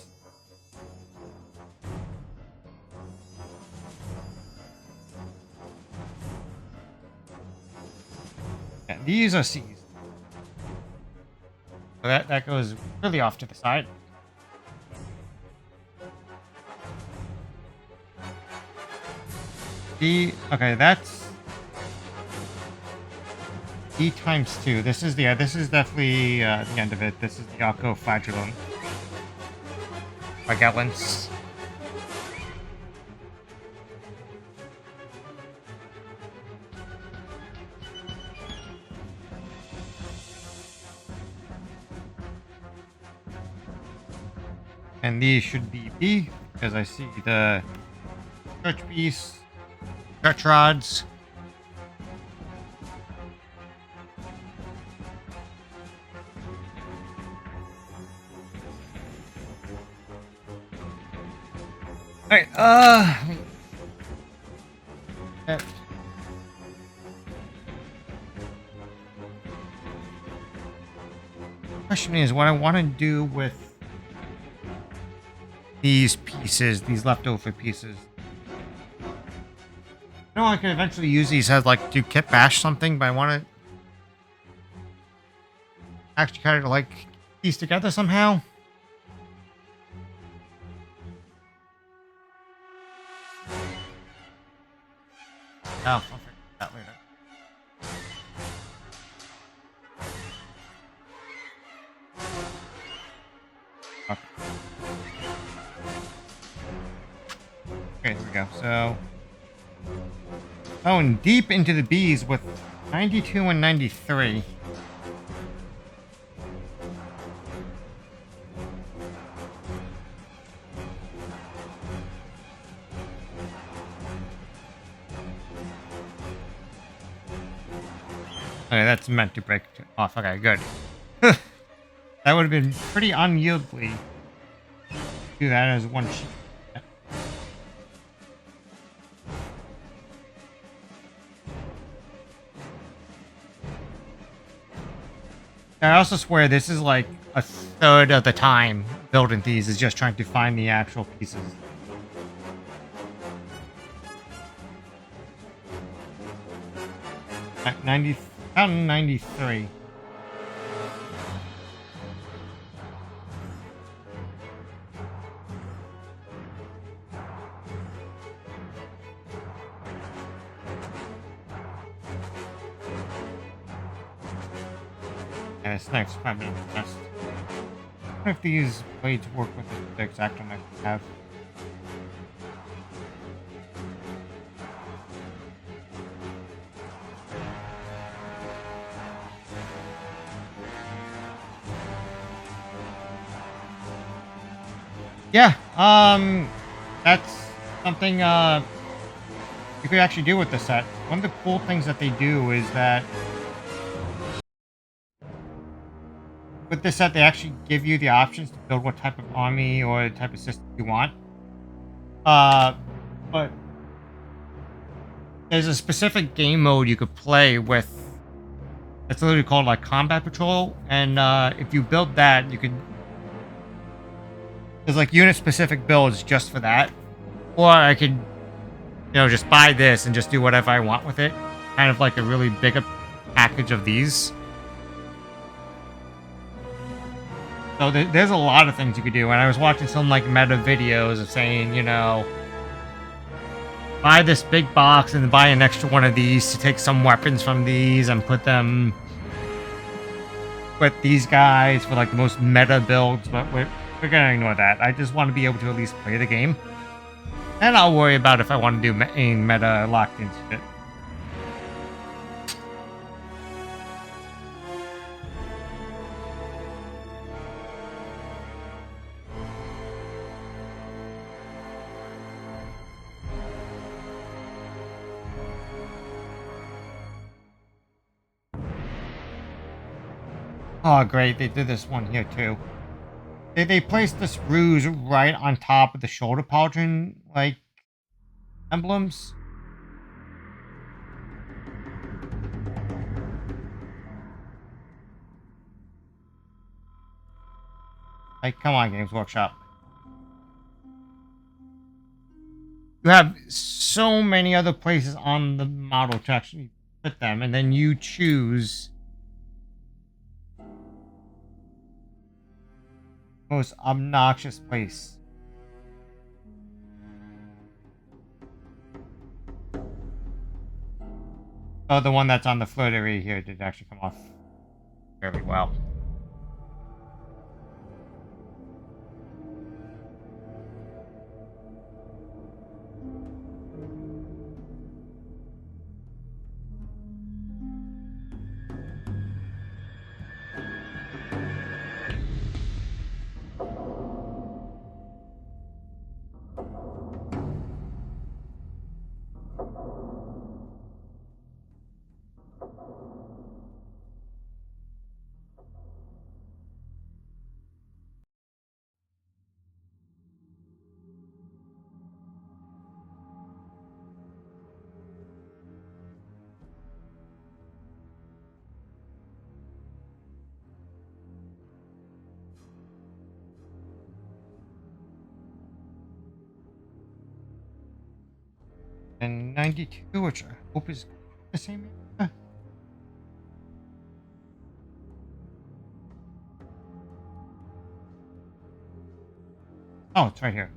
Yeah, these are C's. So that goes really off to the side. D, okay, that's D times 2. This is definitely the end of it. This is the Yako Fragilum. Fragilance. And these should be B, because I see the church piece, church rods. Alright, question is what I want to do with these pieces, these leftover pieces. I know I could eventually use these as like to kit bash something, but I want to actually kind of like these together somehow. Oh, I'll figure that later. Okay. Okay, here we go. So, going deep into the B's with 92 and 93. Okay, that's meant to break off. Okay, good. That would have been pretty unyieldly to do that as one sheet. I also swear this is like a third of the time building these is just trying to find the actual pieces. At 93. And it's next 5 minutes test. I wonder if these blades work with the exact one I have. Yeah, that's something you could actually do with the set. One of the cool things that they do is that with this set, they actually give you the options to build what type of army or type of system you want. But there's a specific game mode you could play with. It's literally called like Combat Patrol, and if you build that, you could. There's like unit-specific builds just for that, or I could, just buy this and just do whatever I want with it. Kind of like a really big package of these. So there's a lot of things you could do, and I was watching some like meta videos of saying, buy this big box and buy an extra one of these to take some weapons from these and put them with these guys for like the most meta builds, but we're gonna ignore that. I just want to be able to at least play the game. And I'll worry about if I want to do any meta locked in shit. Oh, great. They did this one here, too. They placed this ruse right on top of the shoulder pauldron, like, emblems. Like, come on, Games Workshop. You have so many other places on the model to actually put them, and then you choose most obnoxious place. Oh, the one that's on the flirtery here did actually come off very well. And 92, which I hope is the same. Oh, it's right here.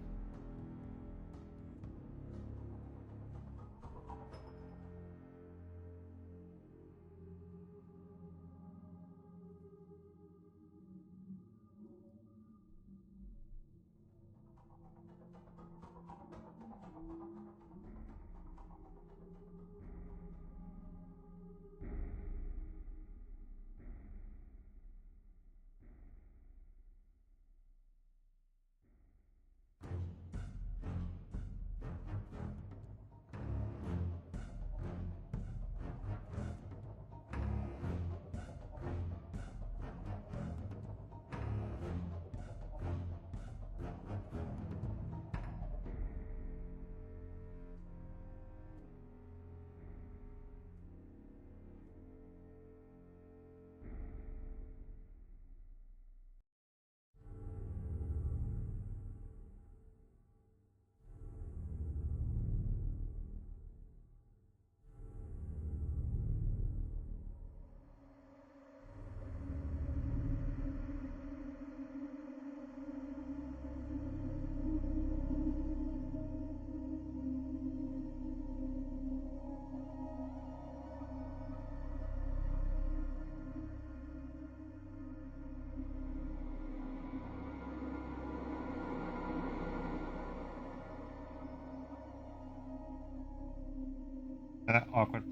Awkward.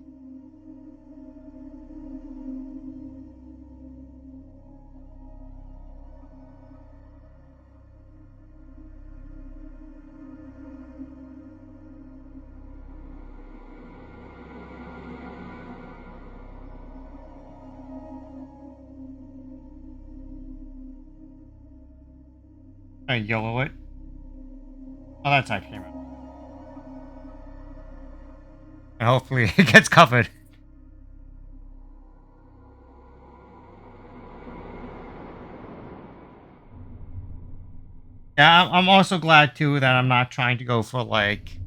I yellow it. Oh, that's how it came out. And hopefully it gets covered. Yeah, I'm also glad too that I'm not trying to go for like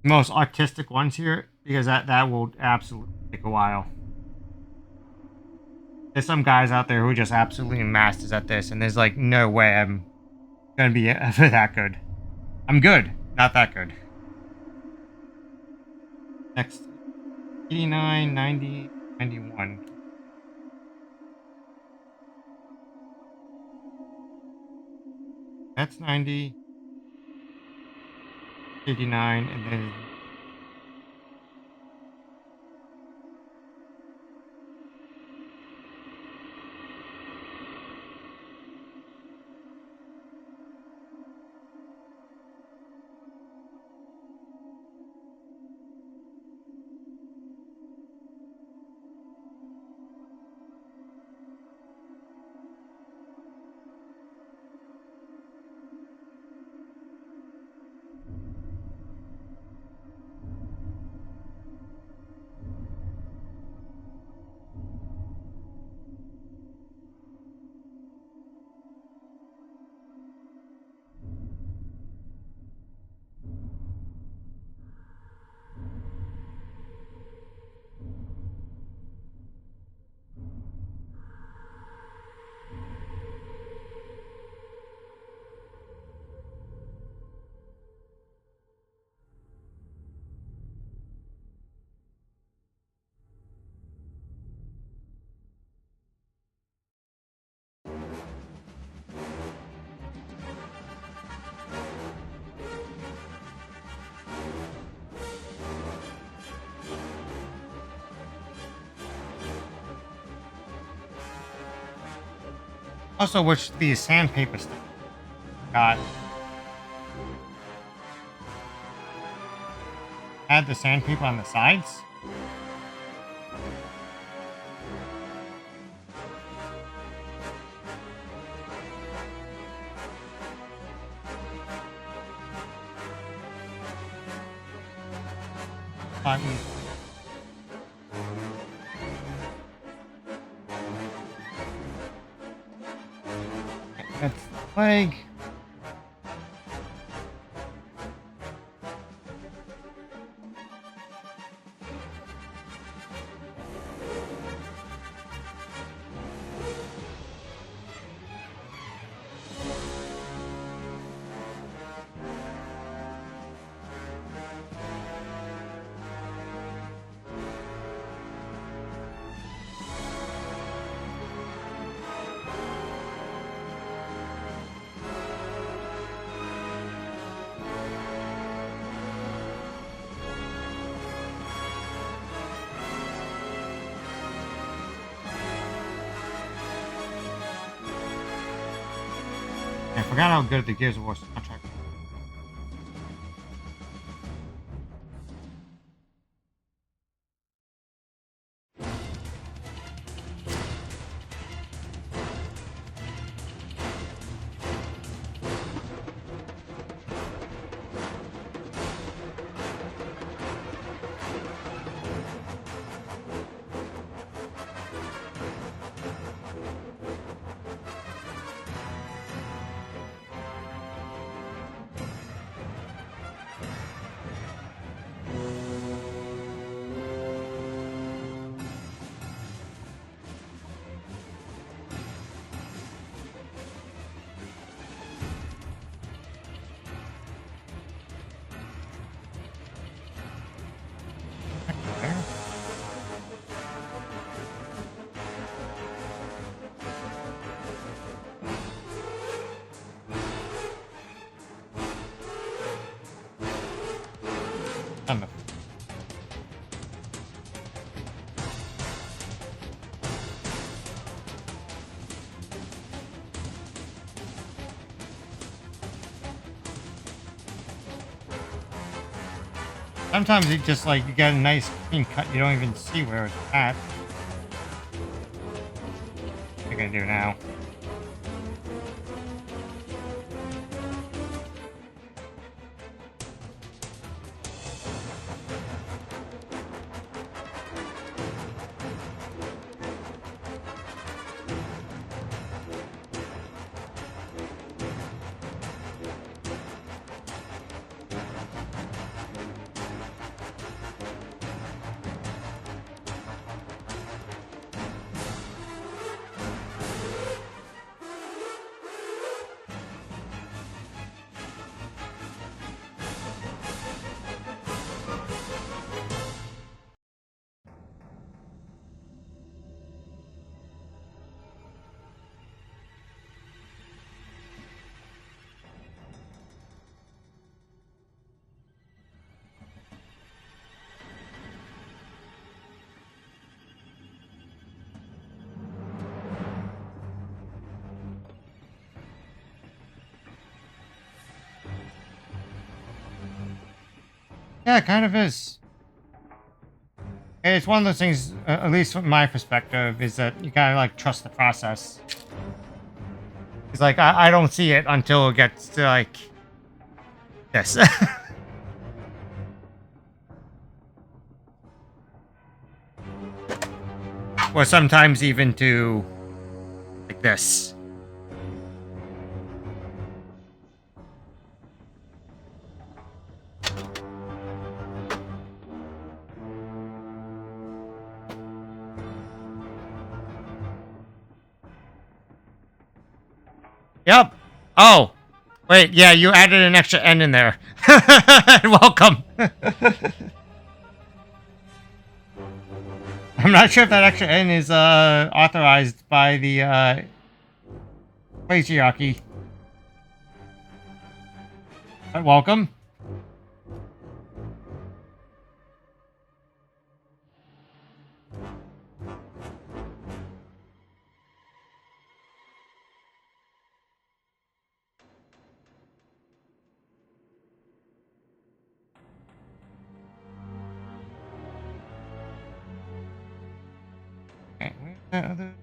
most artistic ones here because that will absolutely take a while. There's some guys out there who are just absolutely masters at this, and there's like no way I'm gonna be ever that good. I'm good, not that good. Next, 89, 90, 91. That's 90. 89, and then also which the sandpaper stuff got. Add the sandpaper on the sides. Easy. That's the leg. I forgot how good the Gears of War soundtrack. Sometimes it just like you get a nice clean cut, you don't even see where it's at. What are you gonna do now? Yeah, it kind of is. It's one of those things, at least from my perspective, is that you gotta like trust the process. It's like I don't see it until it gets to like this. Or sometimes even to like this. Yep. Oh, wait. Yeah, you added an extra N in there. Welcome. I'm not sure if that extra N is authorized by the patriarchy. But welcome. Okay, where's that other?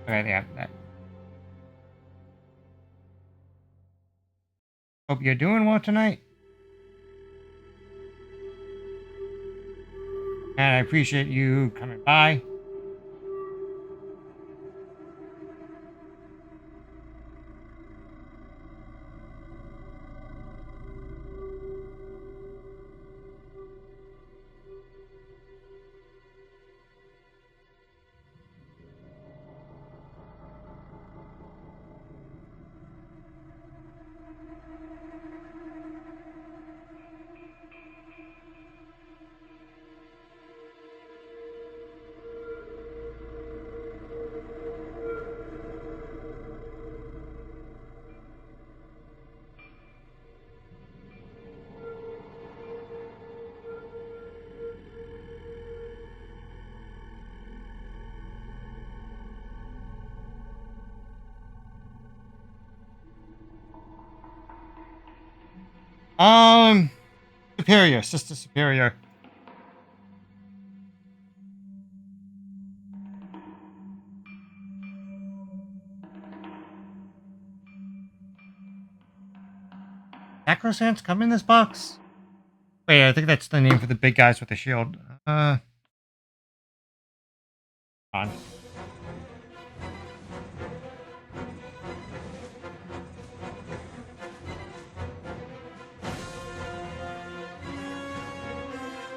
Okay, yeah, that. Hope you're doing well tonight. And I appreciate you coming by. Superior, Sister Superior. Sacrosanct come in this box? Wait, I think that's the name for the big guys with the shield. On.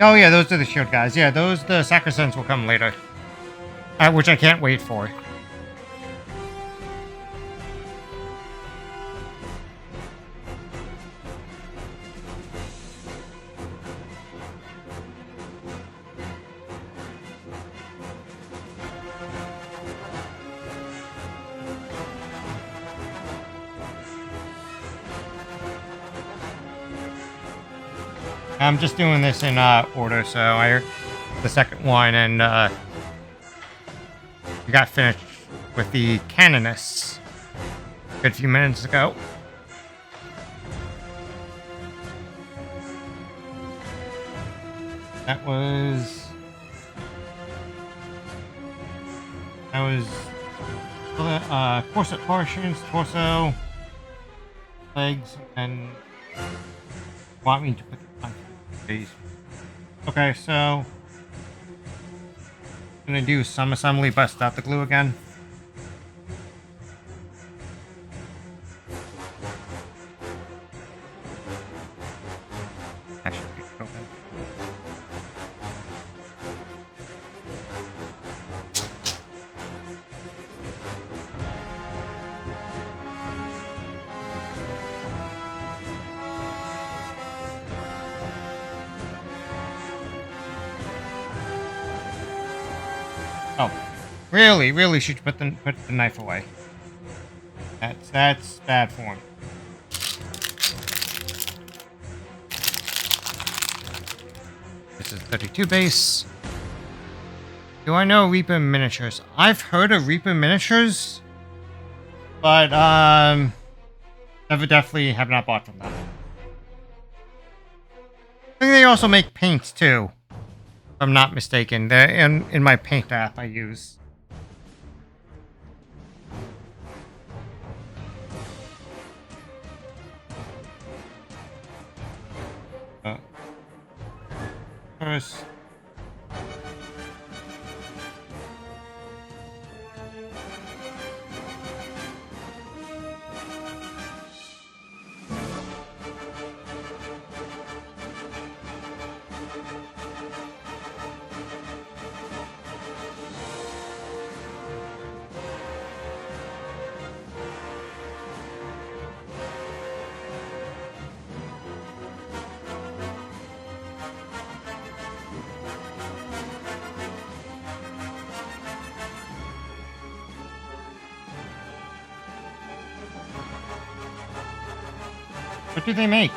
Oh yeah, those are the shield guys. Yeah, the Sacrosancts will come later. Which I can't wait for. I'm just doing this in order, so I the second one, and we got finished with the Canonists a good few minutes ago. That was corset portions, torso, legs, and want me to put the on these. Okay, so I'm gonna do some assembly, bust out the glue again. That should be open. Oh, really should put the knife away. That's bad form. This is 32 base. Do I know Reaper Miniatures? I've heard of Reaper Miniatures, but Definitely have not bought from them. I think they also make paints too, if I'm not mistaken. They're in my paint app I use. Uh, First, what do they make?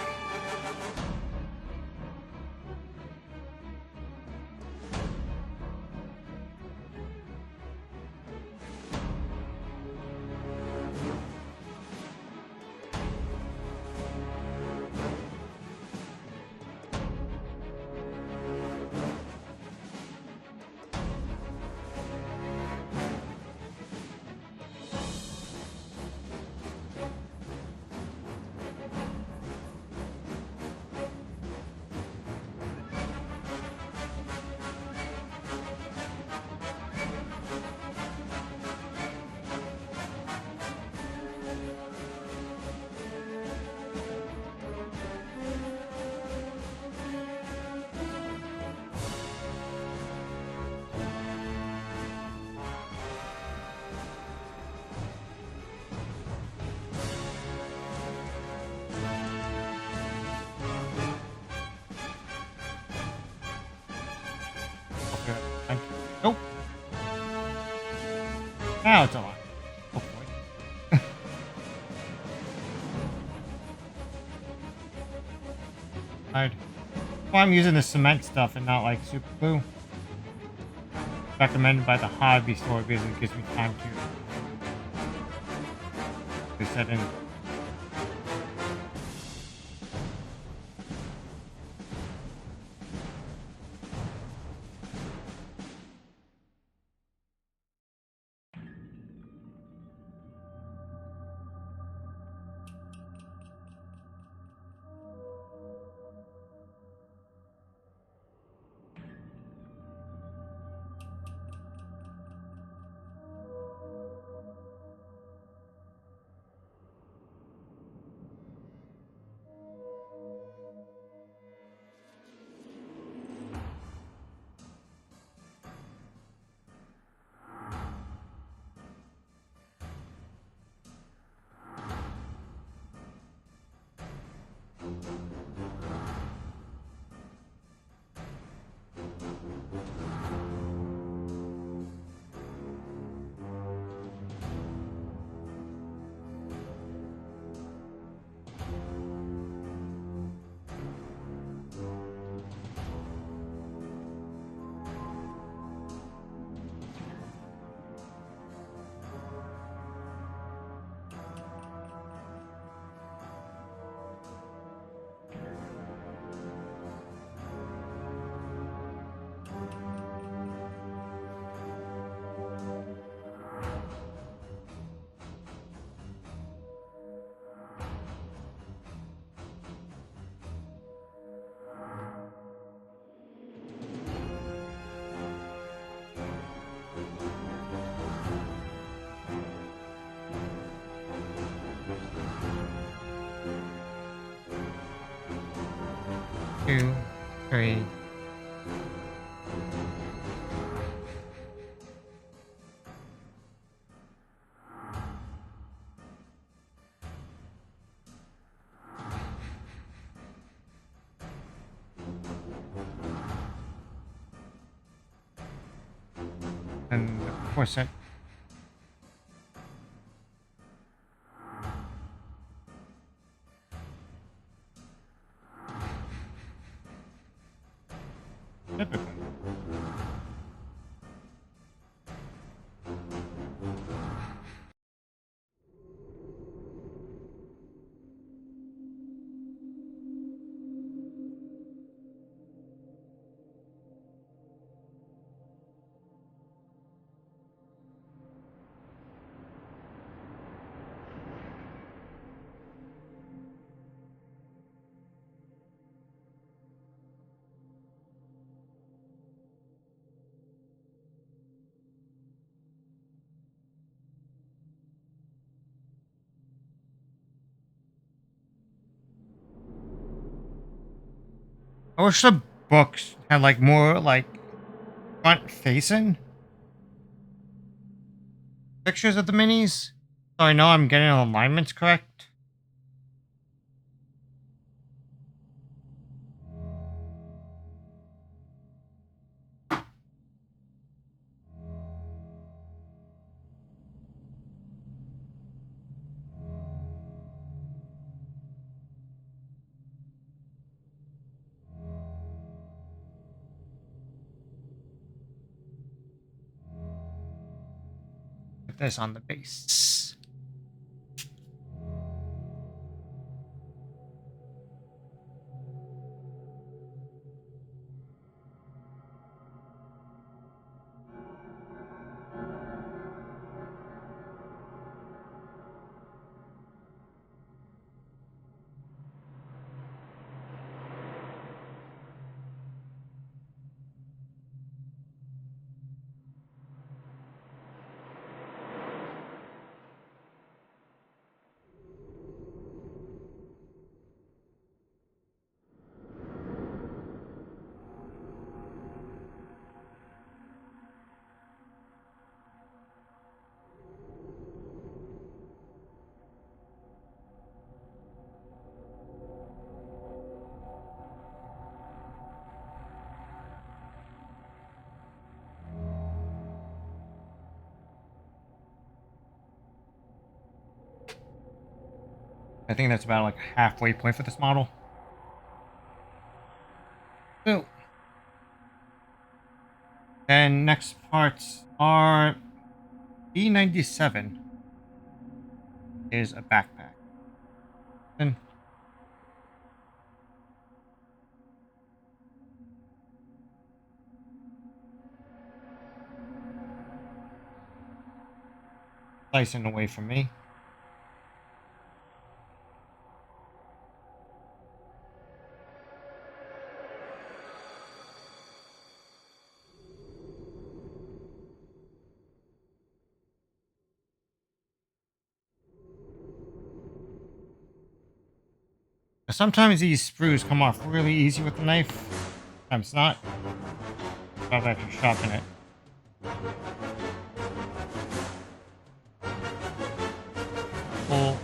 Okay, thank you. Nope. Now it's alive. Hopefully. Alright. Well, I'm using the cement stuff and not like super glue. Recommended by the hobby store because it gives me time to set in. Two, three. And of course that typically. I wish the books had like more like front facing pictures of the minis, so I know I'm getting alignments correct. Put this on the base. I think that's about like a halfway point for this model. So, then next parts are B97 is a backpack. Then slicing away from me. Sometimes these sprues come off really easy with the knife. Sometimes not. I've actually sharpen it. Pull.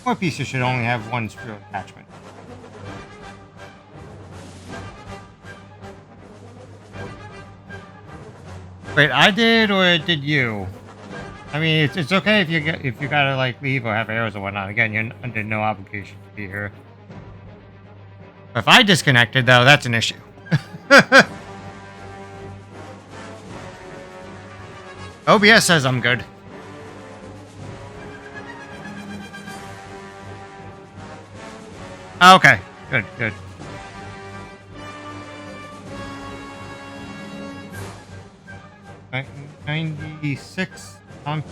More pieces should only have one sprue attachment. Wait, I did or did you? I mean, it's okay if you gotta like leave or have arrows or whatnot. Again, you're under no obligation to be here. But if I disconnected though, that's an issue. OBS says I'm good. Okay, good, good. Right, 96 on.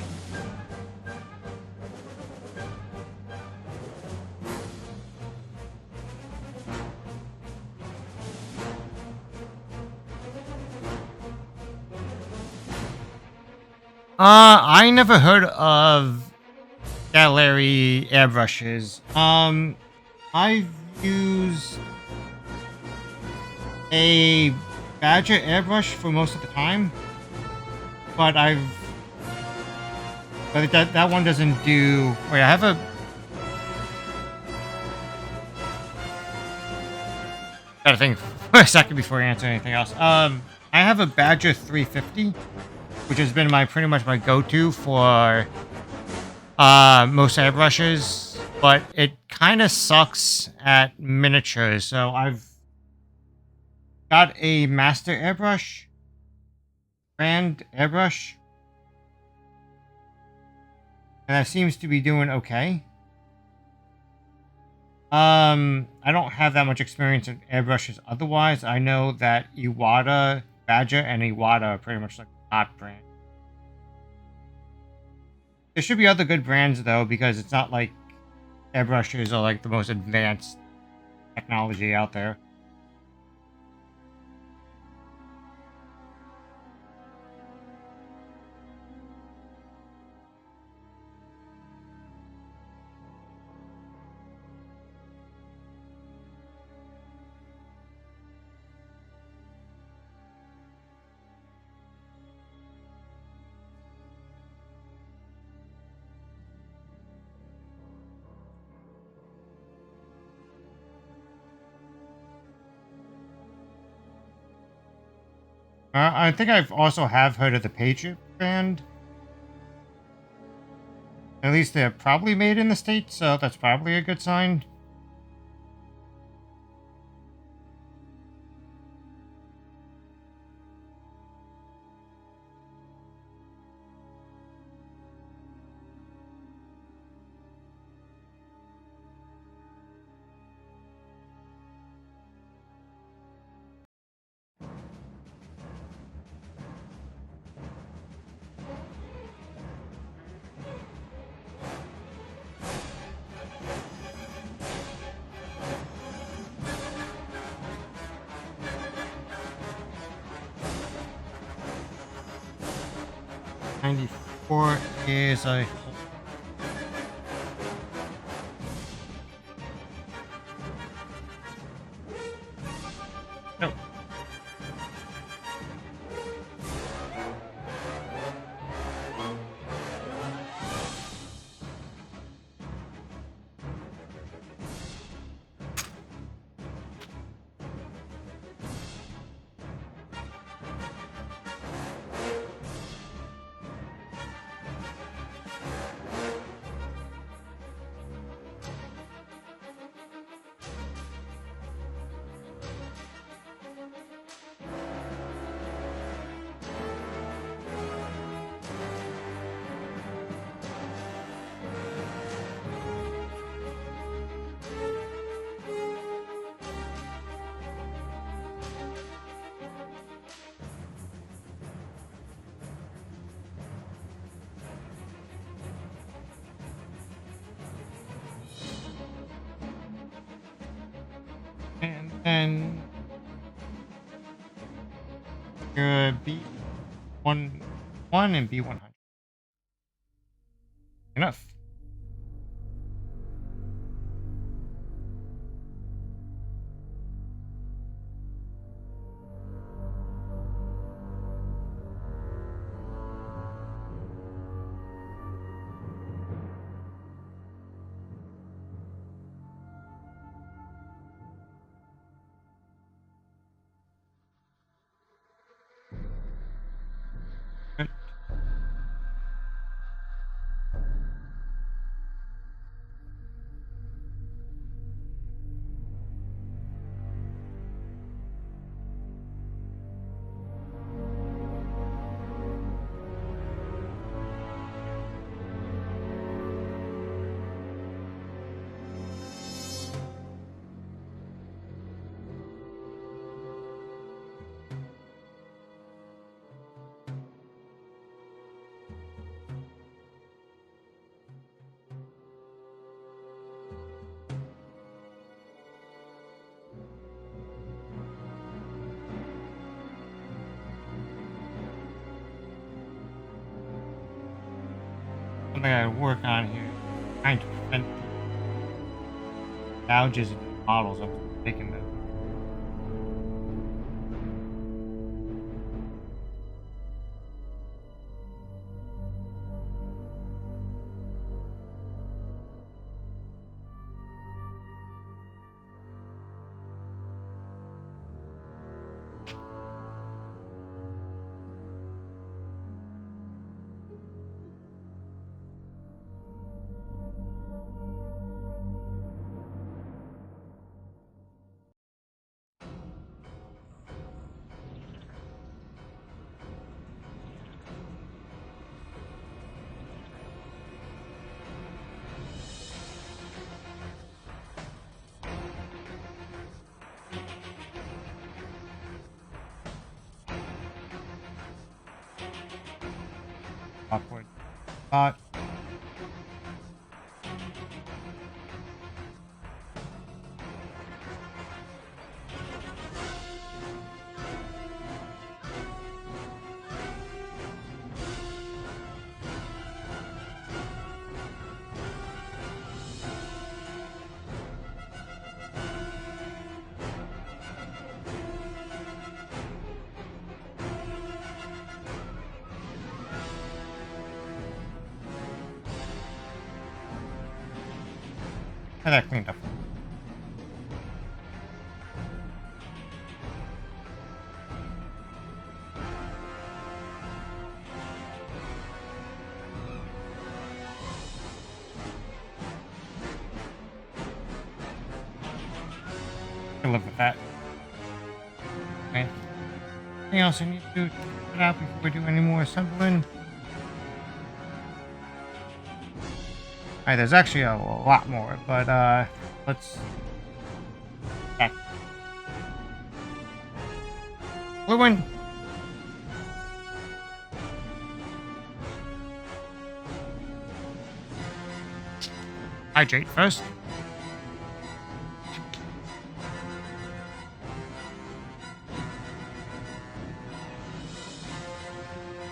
I never heard of gallery airbrushes. I've used a Badger airbrush for most of the time, but that one doesn't do. Wait, I have a. Gotta think for a second before I answer anything else. I have a Badger 350, which has been pretty much my go-to for most airbrushes, but it kind of sucks at miniatures. So I've got a master airbrush, brand airbrush, and that seems to be doing okay. I don't have that much experience in airbrushes otherwise. I know that Iwata, Badger, and Iwata are pretty much like top brand. There should be other good brands though, because it's not like airbrushes are like the most advanced technology out there. I think I've also have heard of the Patriot brand. At least they're probably made in the States, so that's probably a good sign. '94 is a no. And then your B1 and B100. Enough. Something I work on here, trying to prevent the gouges in the models. I'm taking the awkward spot. Get that cleaned up. I can live with that. Okay. Anything else I need to check it out before we do any more assembling? Alright, there's actually a lot more, but let's check. Blue one. Hydrate first.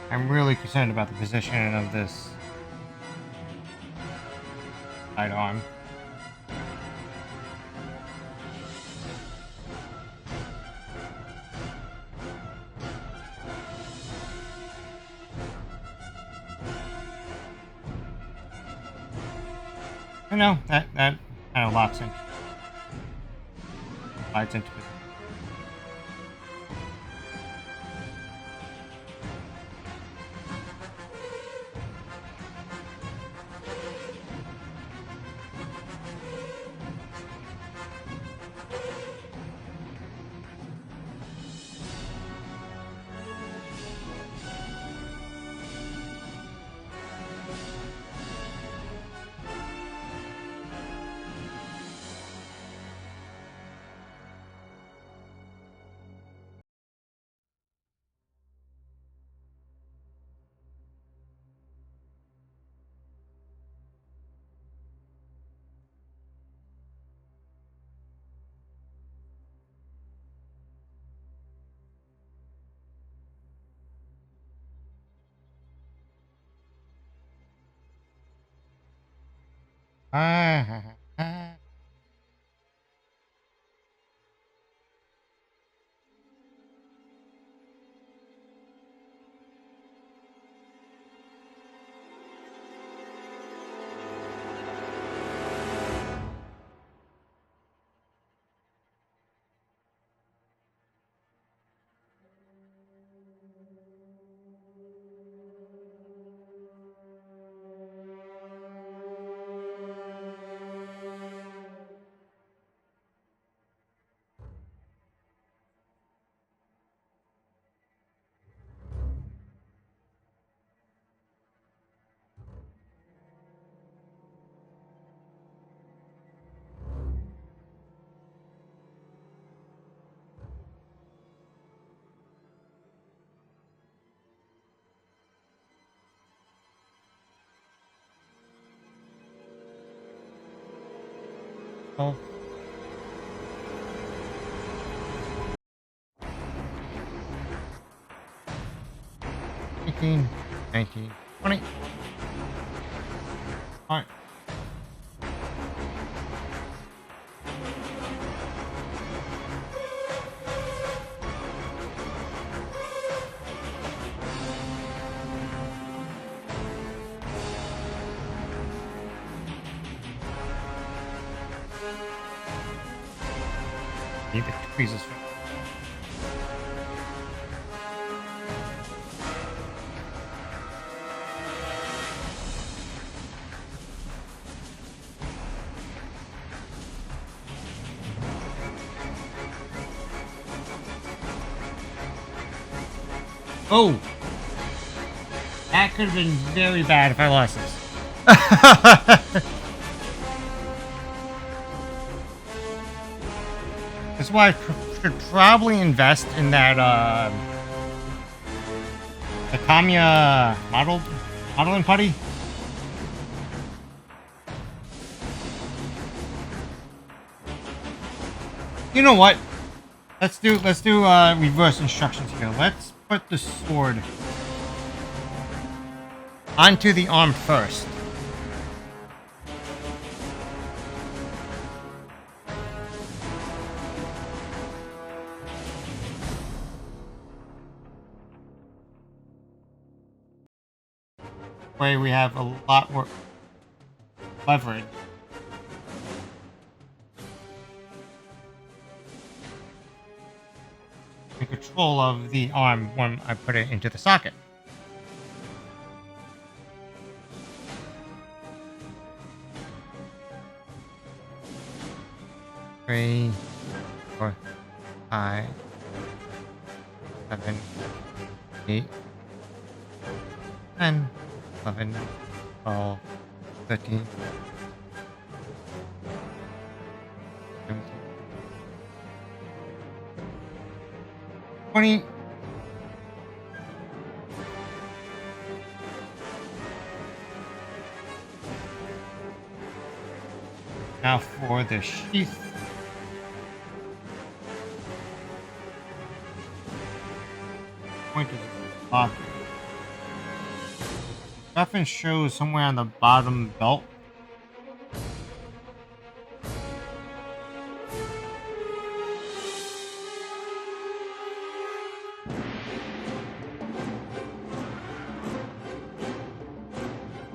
I'm really concerned about the positioning of this sidearm. You know, that kind of locks in. Slides into position. Oh. 18, 19, 20. Alright. Need the tweezers. Oh! That could have been very bad if I lost this. That's why I should probably invest in that, the Kamiya modeling putty. You know what? Let's do reverse instructions here. Let's put the sword onto the arm first. Way we have a lot more leverage. in control of the arm when I put it into the socket. Three, 4, 5, 7, 8, 10, 11, 12, 13, 17, 20. Now for the sheath. Point to the pocket. Reference shows somewhere on the bottom belt.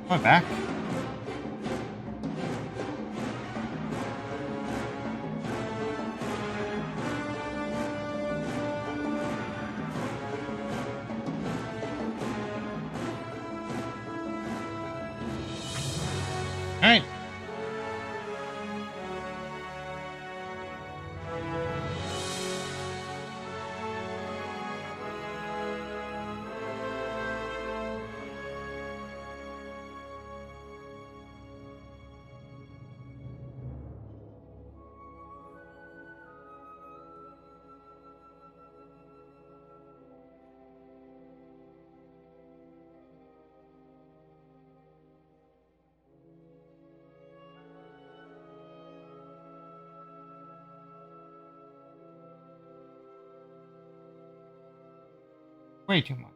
My back. Alright. Way too much.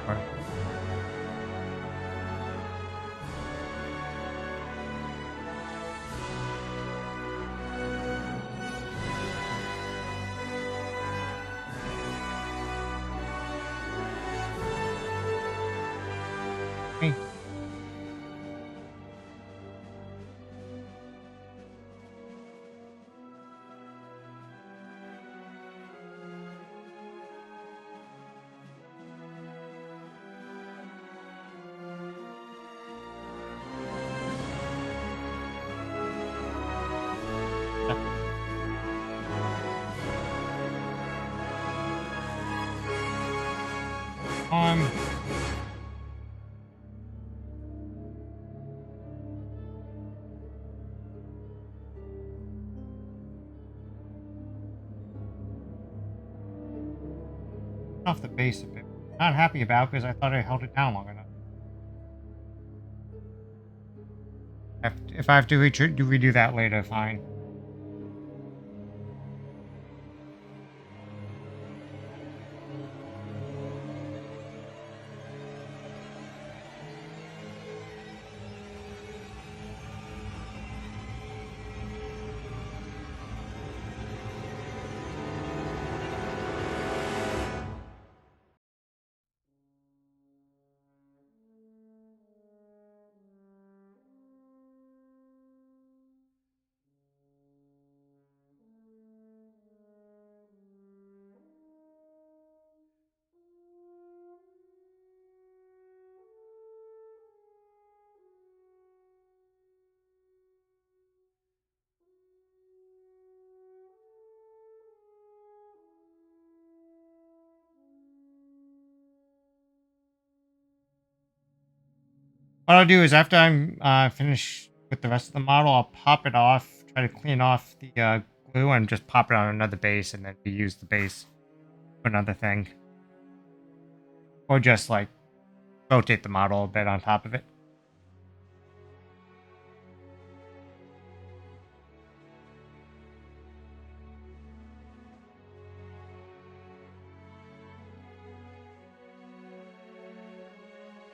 Alright. Hey. Um, off the base a bit. Not happy about because I thought I held it down long enough. If I have to redo that later, fine. What I'll do is after I'm finished with the rest of the model, I'll pop it off, try to clean off the glue, and just pop it on another base, and then reuse the base for another thing. Or just, like, rotate the model a bit on top of it.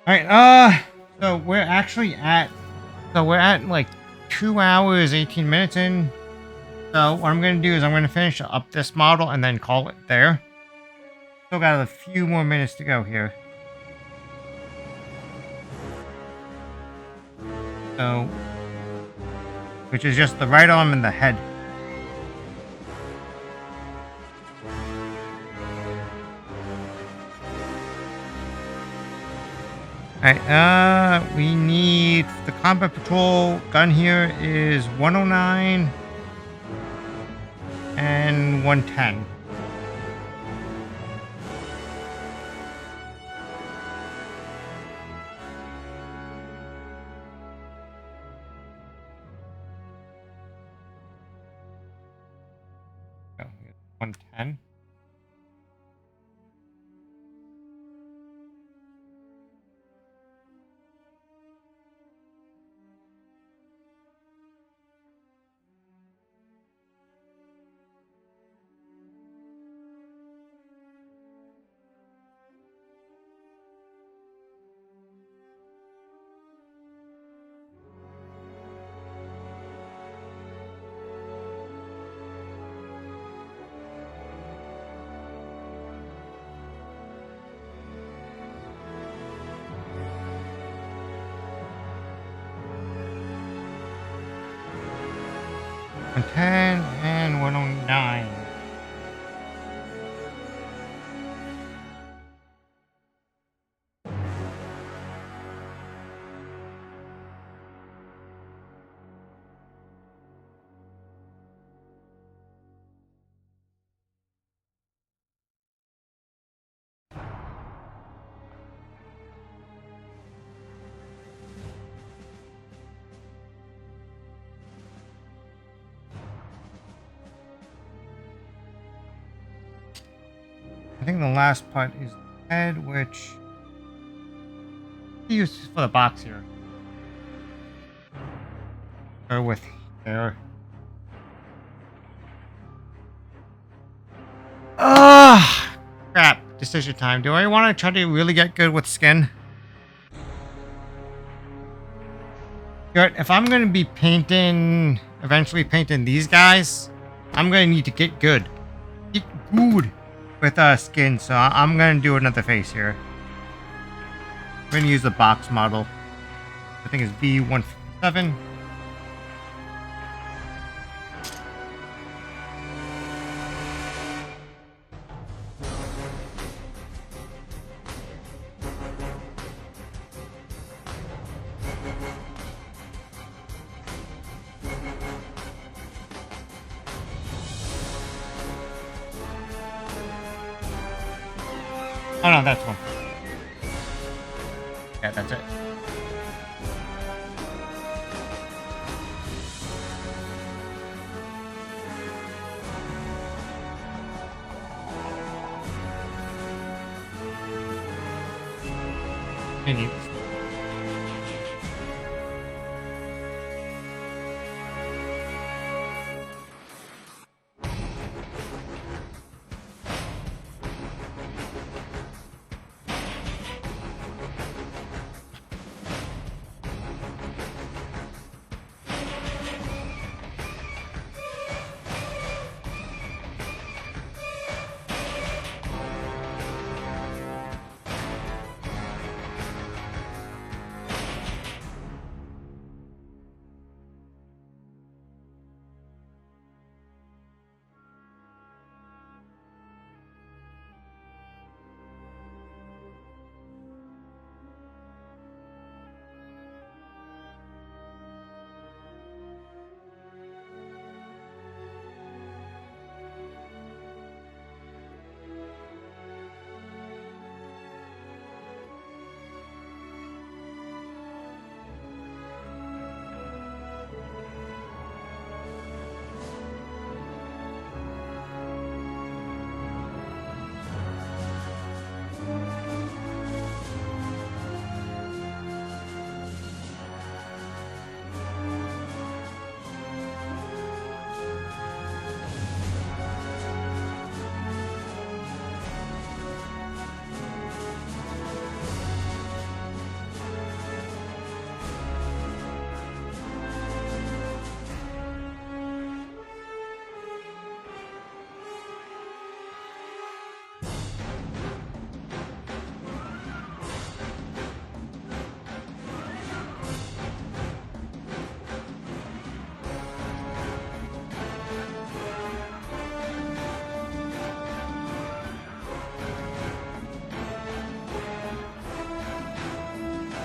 Alright, so we're actually at, like 2 hours, 18 minutes in. So what I'm going to do is I'm going to finish up this model and then call it there. Still got a few more minutes to go here. So, which is just the right arm and the head. Alright, we need the combat patrol gun here is 109 and 110. Oh, 110. Ten and 109. I think the last part is the head, which he uses for the box here. Go with there. Ah, crap. Decision time. Do I want to try to really get good with skin? Good. If I'm going to be painting, eventually painting these guys, I'm going to need to get good. Get good with skin, so I'm going to do another face here. I'm going to use the box model. I think it's B157. Oh no, that's one. Yeah, that's it. Continue.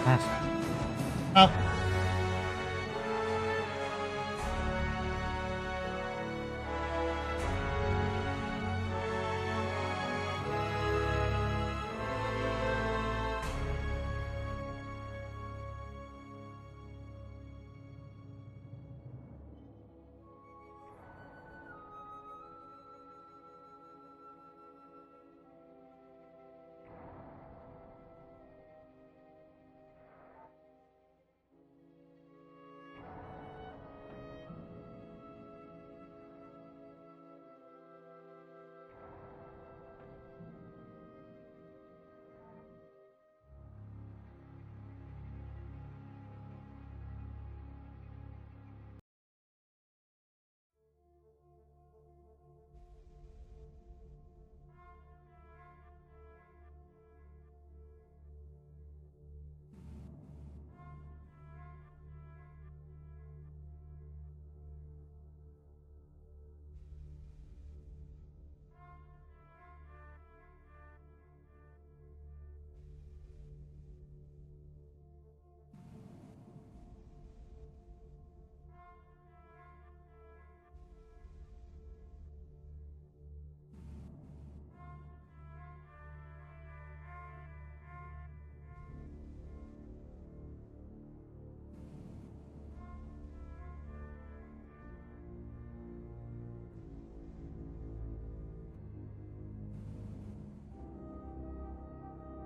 That's up.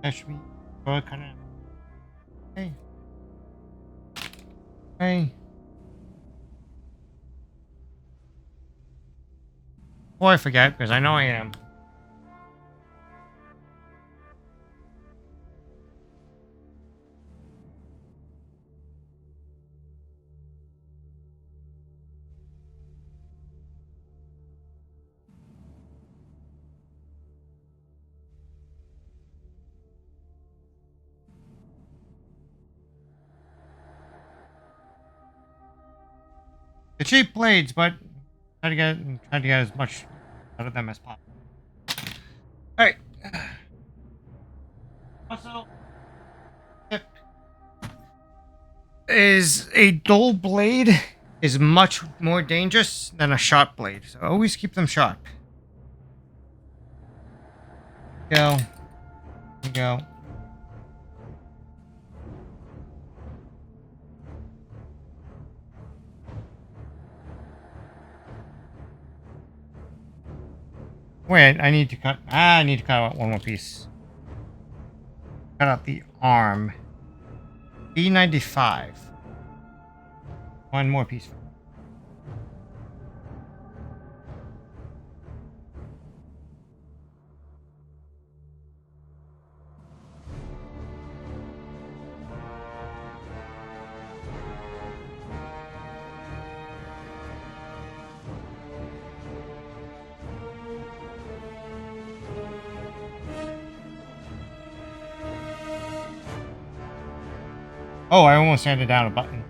That should be kind of. Hey. Hey. Boy, I forget because I know I am. The cheap blades, but try to get as much out of them as possible. All right. Also, tip is a dull blade is much more dangerous than a sharp blade, so always keep them sharp. Go. Go. Wait, I need to cut. I need to cut out one more piece. Cut out the arm. B95. One more piece. Oh, I almost handed down a button.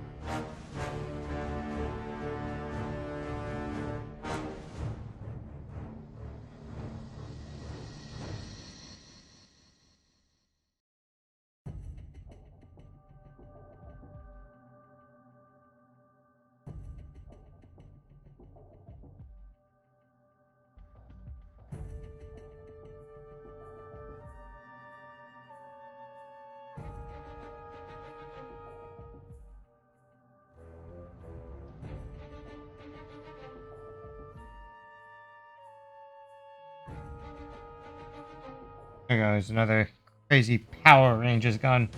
There goes another crazy Power Rangers gun.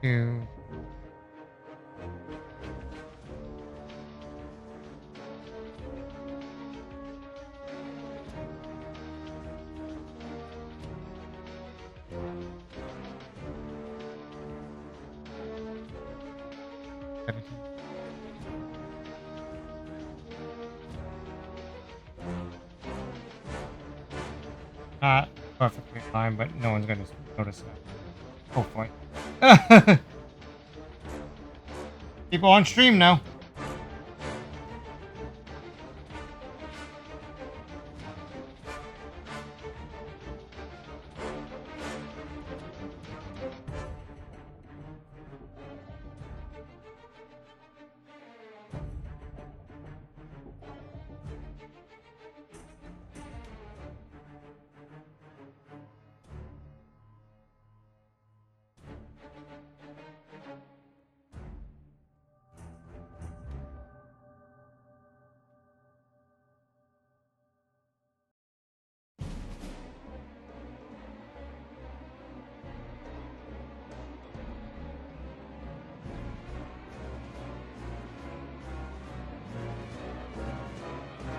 to not perfectly fine, but no one's gonna notice that. Hopefully. People on stream now.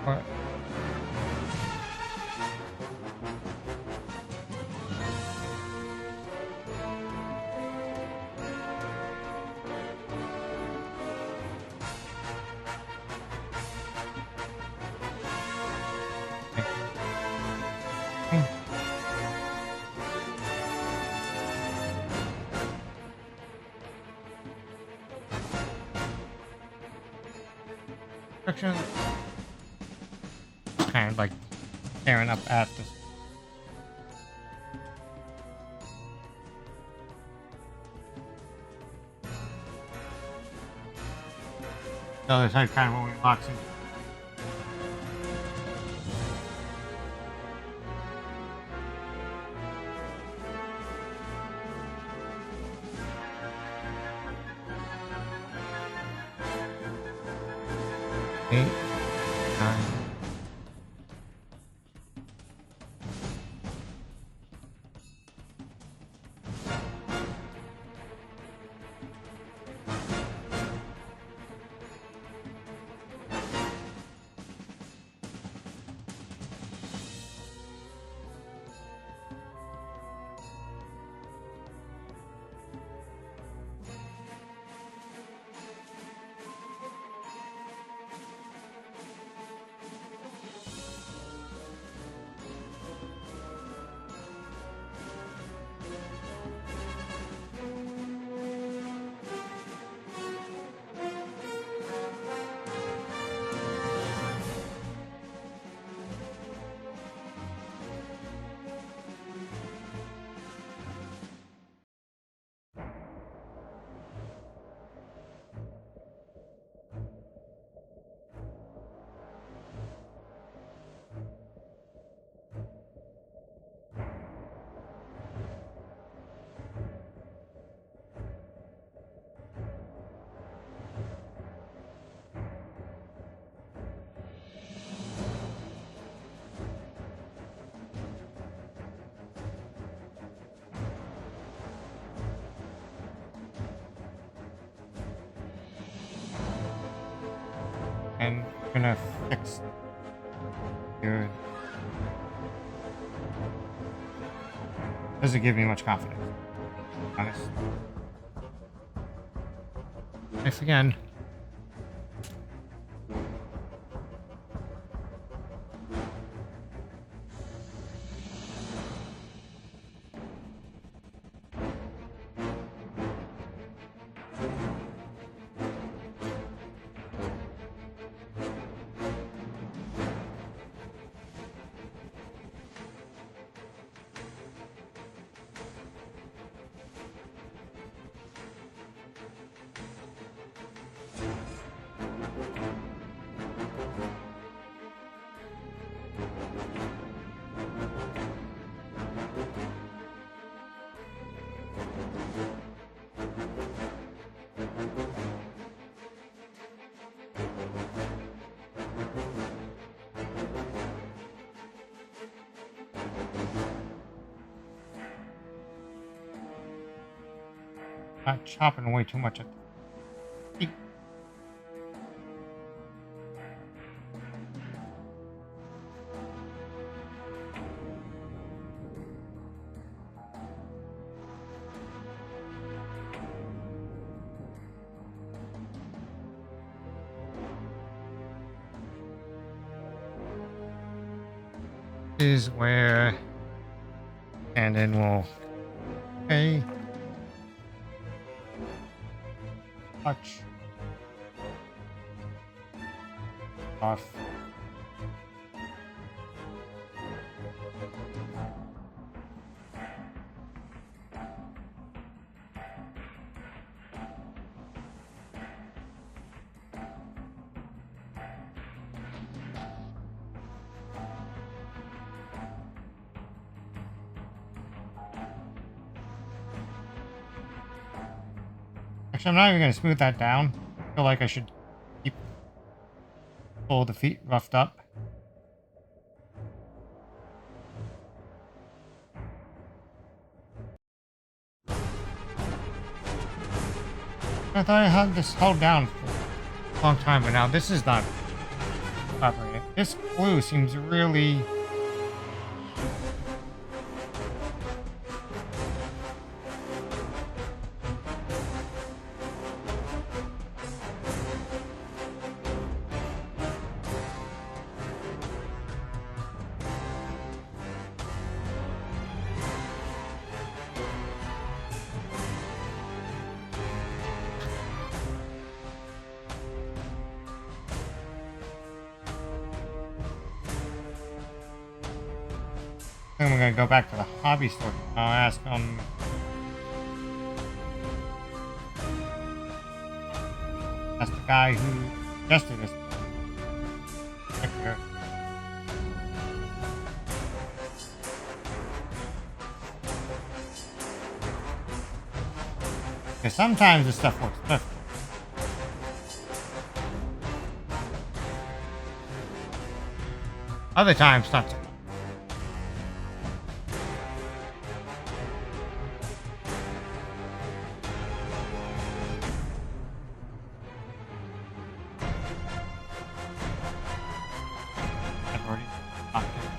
What? Section. Kind of like staring up at this. The other side kind of when we walks in. Eight, 9. And we're gonna fix your. Doesn't give me much confidence, to be honest. If again. Not chopping away too much at the feet. Is where and then we'll okay touch off. Actually, I'm not even gonna smooth that down. I feel like I should keep all the feet roughed up. I thought I had this held down for a long time, but now this is not operating. This glue seems really. I think we're gonna go back to the hobby store. I'll ask that's the guy who suggested this. Check here. Because sometimes this stuff works perfect. Other times, not so. I've already talked to him.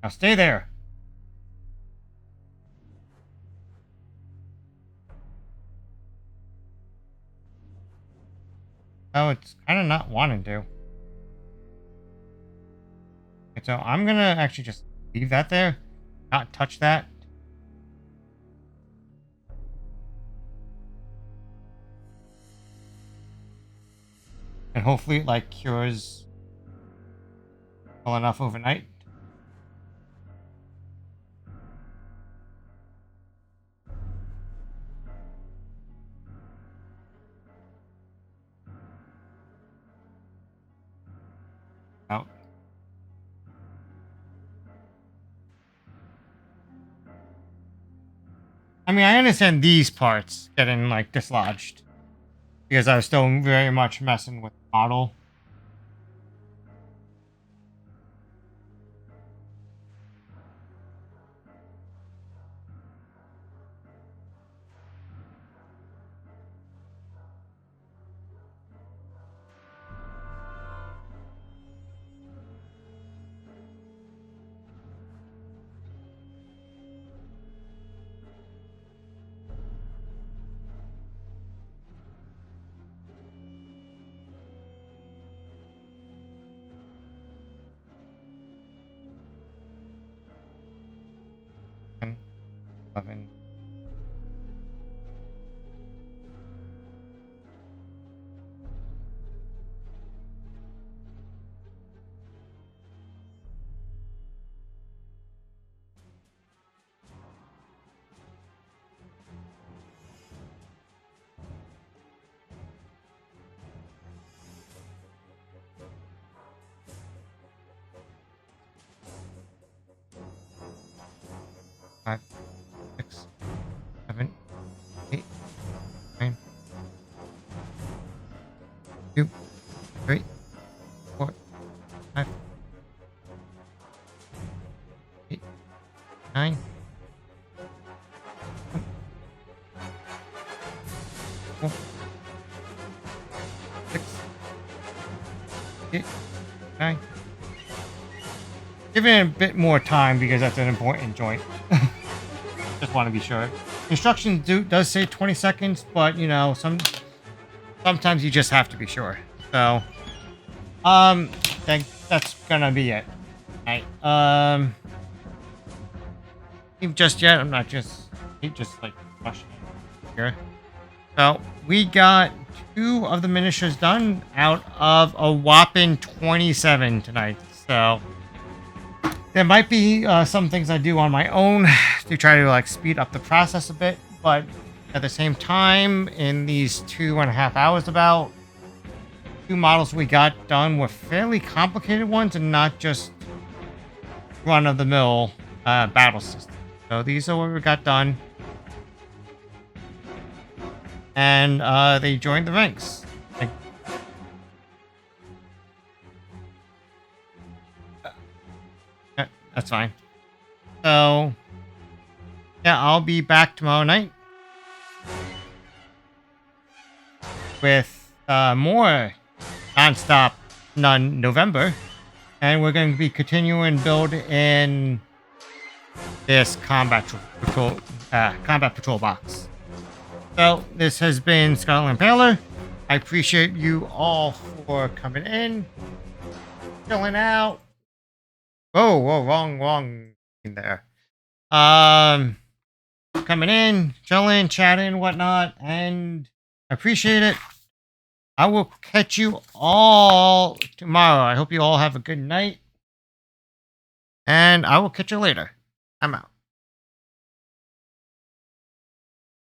Now stay there. Oh, it's kind of not wanting to. Okay, so I'm gonna actually just leave that there, not touch that. And hopefully it like cures well enough overnight. Out. I mean, I understand these parts getting, like, dislodged. Because I was still very much messing with the model. And 11. Five, 6, 7, 8, 9, 2, 3, 4, 5, 8, 9, 4, 6, 8, 9. Give it a bit more time because that's an important joint. Just want to be sure. Instructions does say 20 seconds, but you know, sometimes you just have to be sure. So, that's gonna be it. Alright, just yet, I'm not just like rushing here. So, we got 2 of the miniatures done out of a whopping 27 tonight. So, there might be some things I do on my own to try to like speed up the process a bit, but at the same time, in these 2.5 hours, about 2 models we got done were fairly complicated ones and not just run-of-the-mill battle systems. So these are what we got done, and they joined the ranks. Like, that's fine. So, yeah, I'll be back tomorrow night with more non-stop November, and we're going to be continuing build in this combat patrol box. So this has been Scotland Impaler. I appreciate you all for coming in, chilling out. Whoa, wrong in there. Coming in, chilling, chatting, whatnot, and I appreciate it. I will catch you all tomorrow. I hope you all have a good night, and I will catch you later. I'm out.